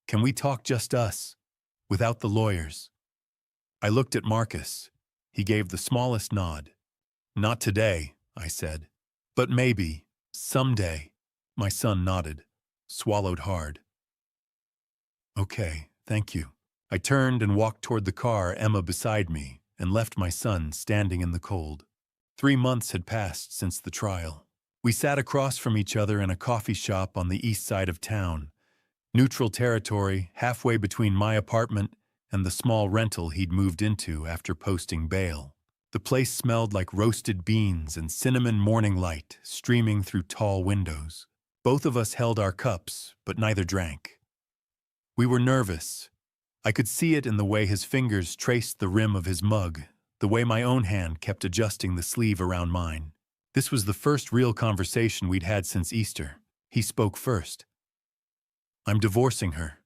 can we talk just us, without the lawyers?" I looked at Marcus. He gave the smallest nod. "Not today," I said. "But maybe, someday." My son nodded, swallowed hard. "Okay, thank you." I turned and walked toward the car, Emma beside me, and left my son standing in the cold. 3 months had passed since the trial. We sat across from each other in a coffee shop on the east side of town, neutral territory halfway between my apartment and the small rental he'd moved into after posting bail. The place smelled like roasted beans and cinnamon morning light streaming through tall windows. Both of us held our cups, but neither drank. We were nervous. I could see it in the way his fingers traced the rim of his mug, the way my own hand kept adjusting the sleeve around mine. This was the first real conversation we'd had since Easter. He spoke first. "I'm divorcing her."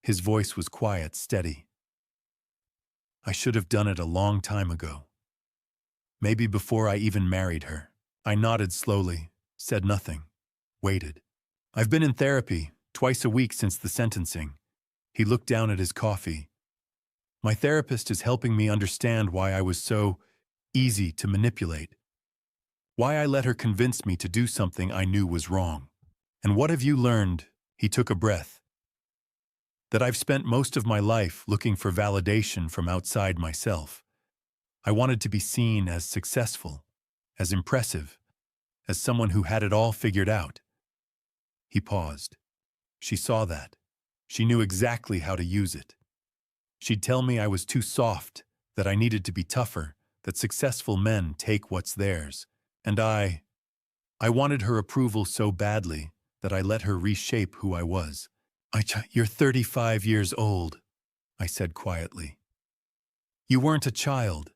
His voice was quiet, steady. "I should have done it a long time ago. Maybe before I even married her." I nodded slowly, said nothing, waited. "I've been in therapy, twice a week since the sentencing." He looked down at his coffee. "My therapist is helping me understand why I was so easy to manipulate. Why I let her convince me to do something I knew was wrong. And what have you learned?" He took a breath. "That I've spent most of my life looking for validation from outside myself. I wanted to be seen as successful, as impressive, as someone who had it all figured out." He paused. She saw that. She knew exactly how to use it. She'd tell me I was too soft, that I needed to be tougher, that successful men take what's theirs. And I wanted her approval so badly that I let her reshape who I was. "You're 35 years old," I said quietly. "You weren't a child."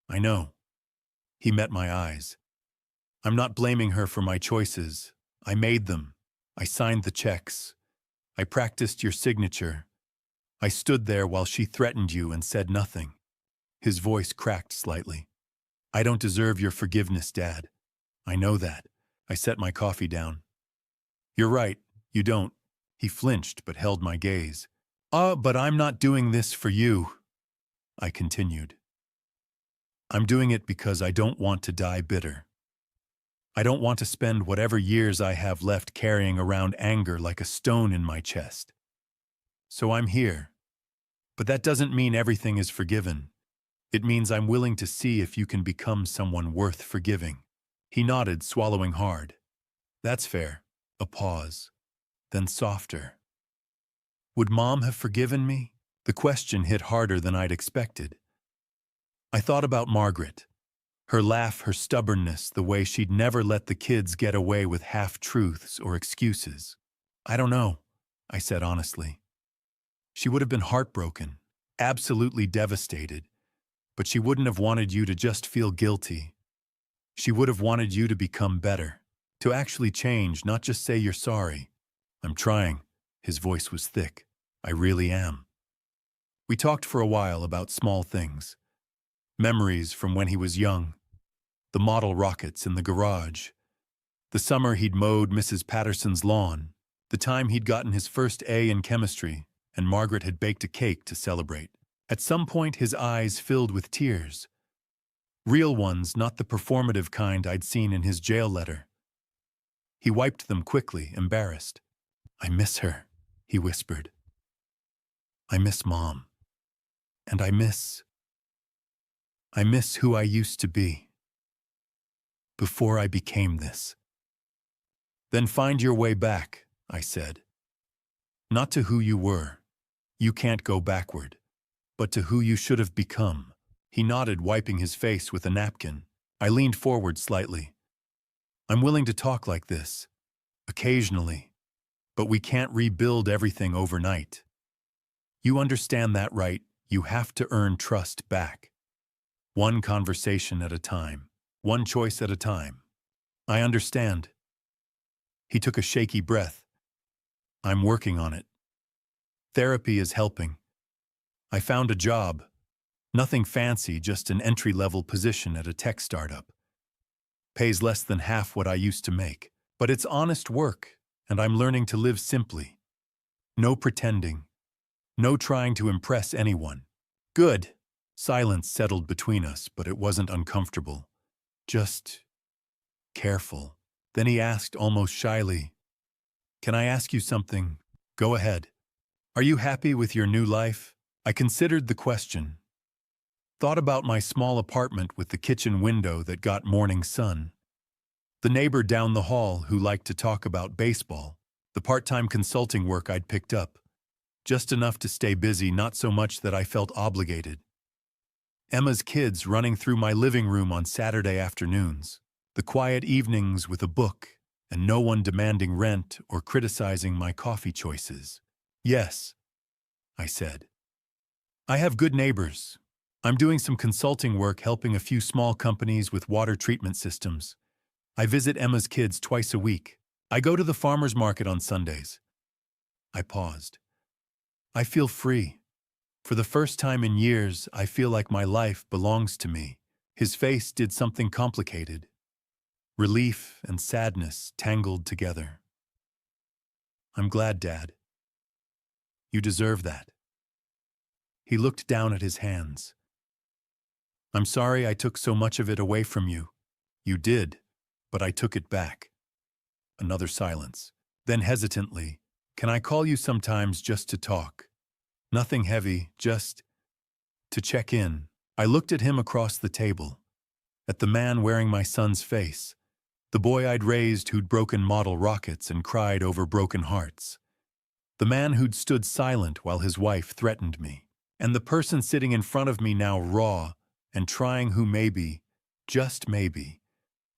"I know." He met my eyes. "I'm not blaming her for my choices. I made them. I signed the checks. I practiced your signature. I stood there while she threatened you and said nothing." His voice cracked slightly. "I don't deserve your forgiveness, Dad. I know that." I set my coffee down. "You're right, you don't." He flinched but held my gaze. But I'm not doing this for you," I continued. "I'm doing it because I don't want to die bitter. I don't want to spend whatever years I have left carrying around anger like a stone in my chest. So I'm here. But that doesn't mean everything is forgiven. It means I'm willing to see if you can become someone worth forgiving." He nodded, swallowing hard. "That's fair." A pause. Then softer. "Would Mom have forgiven me?" The question hit harder than I'd expected. I thought about Margaret. Her laugh, her stubbornness, the way she'd never let the kids get away with half-truths or excuses. "I don't know," I said honestly. "She would have been heartbroken, absolutely devastated, but she wouldn't have wanted you to just feel guilty. She would have wanted you to become better, to actually change, not just say you're sorry." "I'm trying." His voice was thick. "I really am." We talked for a while about small things. Memories from when he was young. The model rockets in the garage. The summer he'd mowed Mrs. Patterson's lawn. The time he'd gotten his first A in chemistry, and Margaret had baked a cake to celebrate. At some point his eyes filled with tears. Real ones, not the performative kind I'd seen in his jail letter. He wiped them quickly, embarrassed. "I miss her," he whispered. "I miss Mom. And I miss who I used to be. Before I became this." "Then find your way back," I said. "Not to who you were. You can't go backward. But to who you should have become." He nodded, wiping his face with a napkin. I leaned forward slightly. "I'm willing to talk like this. Occasionally. But we can't rebuild everything overnight. You understand that, right? You have to earn trust back. One conversation at a time. One choice at a time." "I understand." He took a shaky breath. "I'm working on it. Therapy is helping. I found a job. Nothing fancy, just an entry-level position at a tech startup. Pays less than half what I used to make. But it's honest work, and I'm learning to live simply. No pretending. No trying to impress anyone. Good. Silence settled between us, but it wasn't uncomfortable. Just careful. Then he asked almost shyly, "Can I ask you something?" "Go ahead." "Are you happy with your new life?" I considered the question. Thought about my small apartment with the kitchen window that got morning sun. The neighbor down the hall who liked to talk about baseball. The part-time consulting work I'd picked up. Just enough to stay busy, not so much that I felt obligated. Emma's kids running through my living room on Saturday afternoons. The quiet evenings with a book, and no one demanding rent or criticizing my coffee choices. "Yes," I said. "I have good neighbors. I'm doing some consulting work helping a few small companies with water treatment systems. I visit Emma's kids twice a week. I go to the farmer's market on Sundays." I paused. I feel free. For the first time in years, I feel like my life belongs to me. His face did something complicated. Relief and sadness tangled together. "I'm glad, Dad. You deserve that." He looked down at his hands. "I'm sorry I took so much of it away from you." "You did, but I took it back." Another silence. Then hesitantly, "Can I call you sometimes just to talk? Nothing heavy, just to check in." I looked at him across the table, at the man wearing my son's face, the boy I'd raised who'd broken model rockets and cried over broken hearts, the man who'd stood silent while his wife threatened me, and the person sitting in front of me now raw and trying, who maybe, just maybe,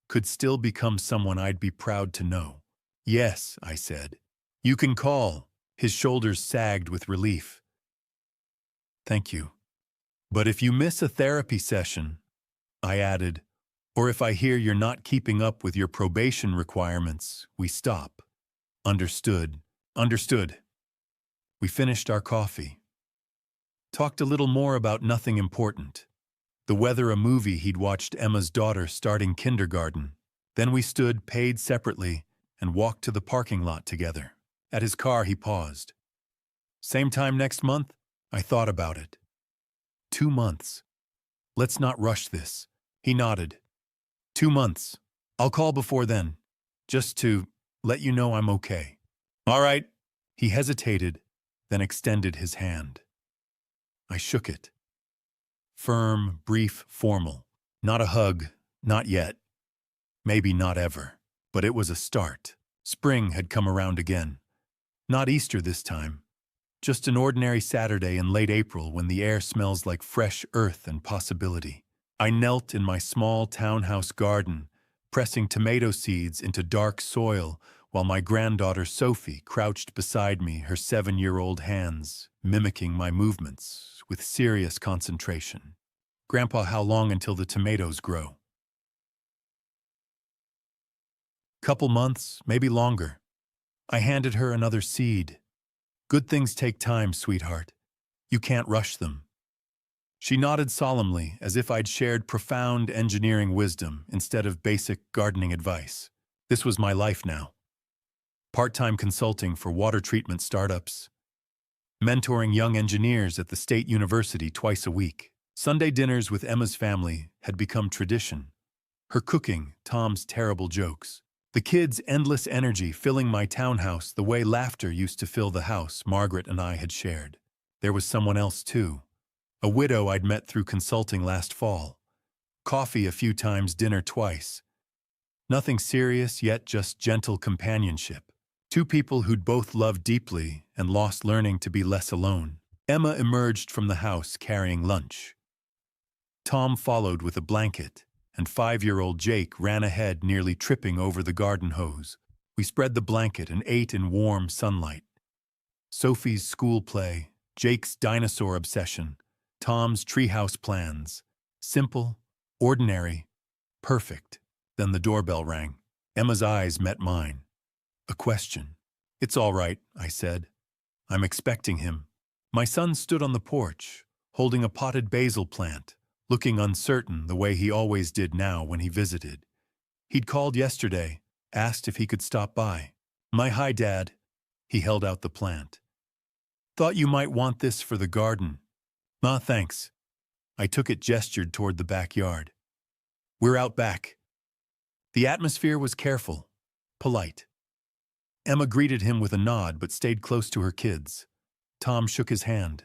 could still become someone I'd be proud to know. "Yes," I said. "You can call." His shoulders sagged with relief. "Thank you. But if you miss a therapy session," I added, "or if I hear you're not keeping up with your probation requirements, we stop." "Understood. Understood." We finished our coffee. Talked a little more about nothing important. The weather, a movie he'd watched Emma's daughter starting kindergarten. Then we stood, paid separately, and walked to the parking lot together. At his car, he paused. "Same time next month?" I thought about it. 2 months. "Let's not rush this." He nodded. 2 months. I'll call before then, just to let you know I'm okay." "All right." He hesitated, then extended his hand. I shook it. Firm, brief, formal. Not a hug, not yet. Maybe not ever. But it was a start. Spring had come around again. Not Easter this time. Just an ordinary Saturday in late April when the air smells like fresh earth and possibility. I knelt in my small townhouse garden, pressing tomato seeds into dark soil while my granddaughter Sophie crouched beside me, her 7-year-old hands mimicking my movements with serious concentration. "Grandpa, how long until the tomatoes grow?" "Couple months, maybe longer." I handed her another seed. "Good things take time, sweetheart. You can't rush them." She nodded solemnly, as if I'd shared profound engineering wisdom instead of basic gardening advice. This was my life now. Part-time consulting for water treatment startups. Mentoring young engineers at the state university twice a week. Sunday dinners with Emma's family had become tradition. Her cooking, Tom's terrible jokes. The kids' endless energy filling my townhouse the way laughter used to fill the house Margaret and I had shared. There was someone else too. A widow I'd met through consulting last fall. Coffee a few times, dinner twice. Nothing serious, yet just gentle companionship. 2 people who'd both loved deeply and lost learning to be less alone. Emma emerged from the house carrying lunch. Tom followed with a blanket, and 5-year-old Jake ran ahead, nearly tripping over the garden hose. We spread the blanket and ate in warm sunlight. Sophie's school play, Jake's dinosaur obsession, Tom's treehouse plans. Simple, ordinary, perfect. Then the doorbell rang. Emma's eyes met mine. A question. "It's all right," I said. "I'm expecting him." My son stood on the porch, holding a potted basil plant, looking uncertain the way he always did now when he visited. He'd called yesterday, asked if he could stop by. Hi, Dad. He held out the plant. Thought you might want this for the garden. Thanks. I took it, gestured toward the backyard. We're out back. The atmosphere was careful, polite. Emma greeted him with a nod but stayed close to her kids. Tom shook his hand.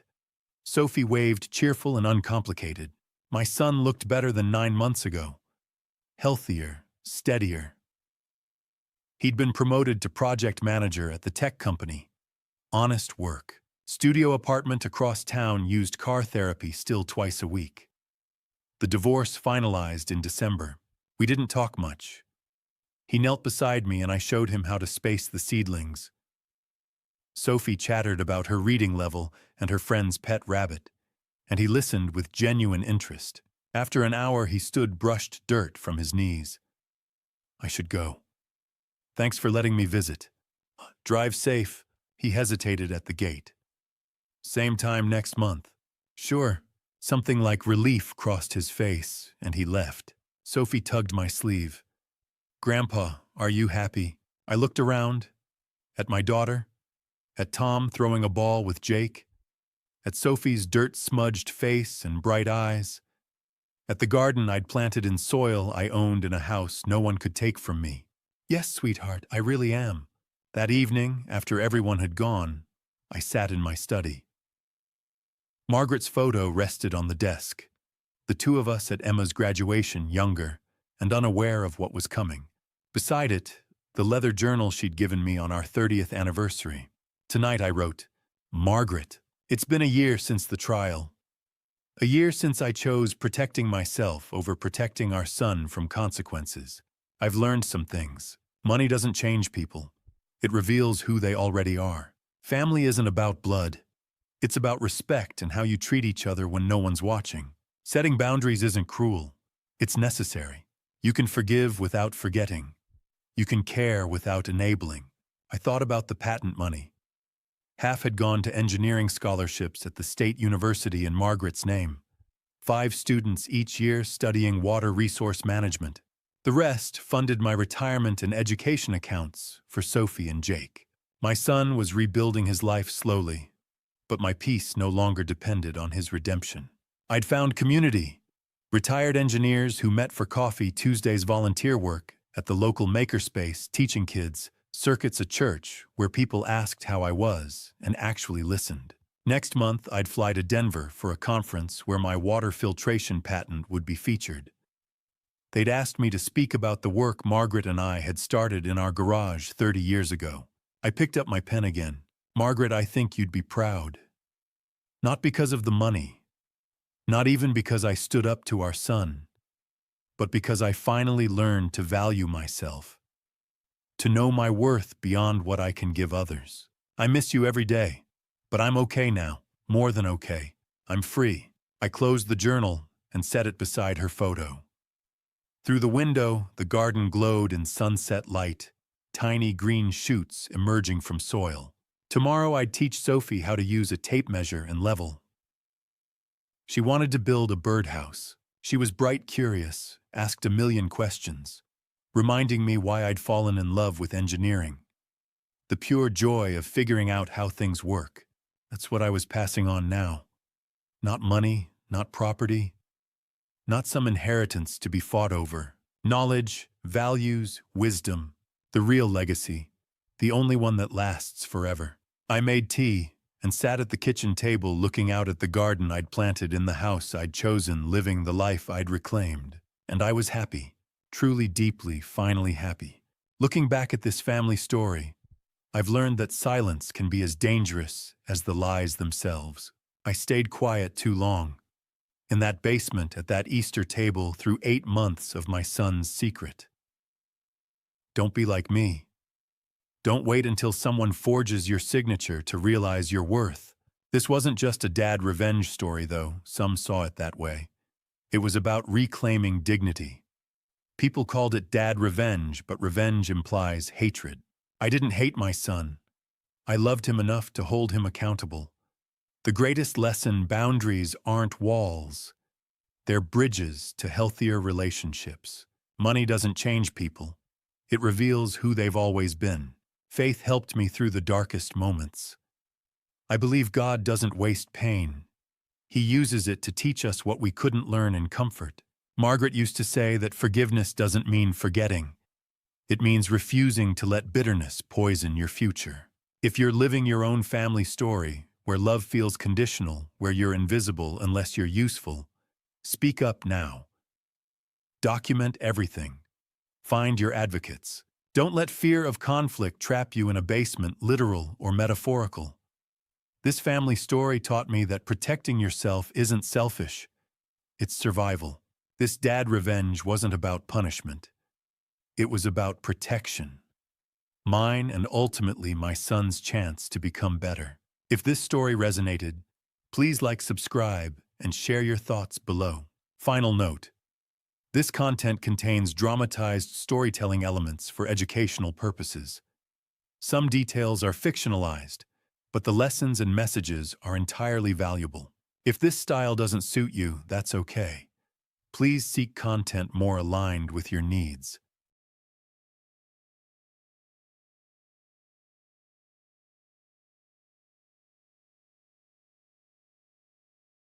Sophie waved, cheerful and uncomplicated. My son looked better than 9 months ago. Healthier, steadier. He'd been promoted to project manager at the tech company. Honest work. Studio apartment across town, used car therapy still twice a week. The divorce finalized in December. We didn't talk much. He knelt beside me and I showed him how to space the seedlings. Sophie chattered about her reading level and her friend's pet rabbit, and he listened with genuine interest. After an hour, he stood, brushed dirt from his knees. I should go. Thanks for letting me visit. Drive safe. He hesitated at the gate. Same time next month. Sure. Something like relief crossed his face, and he left. Sophie tugged my sleeve. Grandpa, are you happy? I looked around. At my daughter. At Tom throwing a ball with Jake. At Sophie's dirt-smudged face and bright eyes. At the garden I'd planted in soil I owned in a house no one could take from me. Yes, sweetheart, I really am. That evening, after everyone had gone, I sat in my study. Margaret's photo rested on the desk. The two of us at Emma's graduation, younger and unaware of what was coming. Beside it, the leather journal she'd given me on our 30th anniversary. Tonight I wrote, Margaret, it's been a year since the trial. A year since I chose protecting myself over protecting our son from consequences. I've learned some things. Money doesn't change people. It reveals who they already are. Family isn't about blood. It's about respect and how you treat each other when no one's watching. Setting boundaries isn't cruel. It's necessary. You can forgive without forgetting. You can care without enabling. I thought about the patent money. Half had gone to engineering scholarships at the state university in Margaret's name. 5 students each year studying water resource management. The rest funded my retirement and education accounts for Sophie and Jake. My son was rebuilding his life slowly, but my peace no longer depended on his redemption. I'd found community. Retired engineers who met for coffee, Tuesdays volunteer work at the local makerspace, teaching kids, circuits at church where people asked how I was and actually listened. Next month, I'd fly to Denver for a conference where my water filtration patent would be featured. They'd asked me to speak about the work Margaret and I had started in our garage 30 years ago. I picked up my pen again. Margaret, I think you'd be proud. Not because of the money. Not even because I stood up to our son. But because I finally learned to value myself. To know my worth beyond what I can give others. I miss you every day. But I'm okay now. More than okay. I'm free. I closed the journal and set it beside her photo. Through the window, the garden glowed in sunset light, tiny green shoots emerging from soil. Tomorrow I'd teach Sophie how to use a tape measure and level. She wanted to build a birdhouse. She was bright, curious, asked a million questions, reminding me why I'd fallen in love with engineering. The pure joy of figuring out how things work. That's what I was passing on now. Not money, not property, not some inheritance to be fought over. Knowledge, values, wisdom, the real legacy, the only one that lasts forever. I made tea and sat at the kitchen table looking out at the garden I'd planted in the house I'd chosen, living the life I'd reclaimed. And I was happy, truly, deeply, finally happy. Looking back at this family story, I've learned that silence can be as dangerous as the lies themselves. I stayed quiet too long. In that basement at that Easter table through 8 months of my son's secret. Don't be like me. Don't wait until someone forges your signature to realize your worth. This wasn't just a dad revenge story, though. Some saw it that way. It was about reclaiming dignity. People called it dad revenge, but revenge implies hatred. I didn't hate my son. I loved him enough to hold him accountable. The greatest lesson: boundaries aren't walls. They're bridges to healthier relationships. Money doesn't change people. It reveals who they've always been. Faith helped me through the darkest moments. I believe God doesn't waste pain. He uses it to teach us what we couldn't learn in comfort. Margaret used to say that forgiveness doesn't mean forgetting. It means refusing to let bitterness poison your future. If you're living your own family story, where love feels conditional, where you're invisible unless you're useful, speak up now. Document everything. Find your advocates. Don't let fear of conflict trap you in a basement, literal or metaphorical. This family story taught me that protecting yourself isn't selfish. It's survival. This dad revenge wasn't about punishment. It was about protection. Mine and ultimately my son's chance to become better. If this story resonated, please like, subscribe, and share your thoughts below. Final note: this content contains dramatized storytelling elements for educational purposes. Some details are fictionalized, but the lessons and messages are entirely valuable. If this style doesn't suit you, that's okay. Please seek content more aligned with your needs.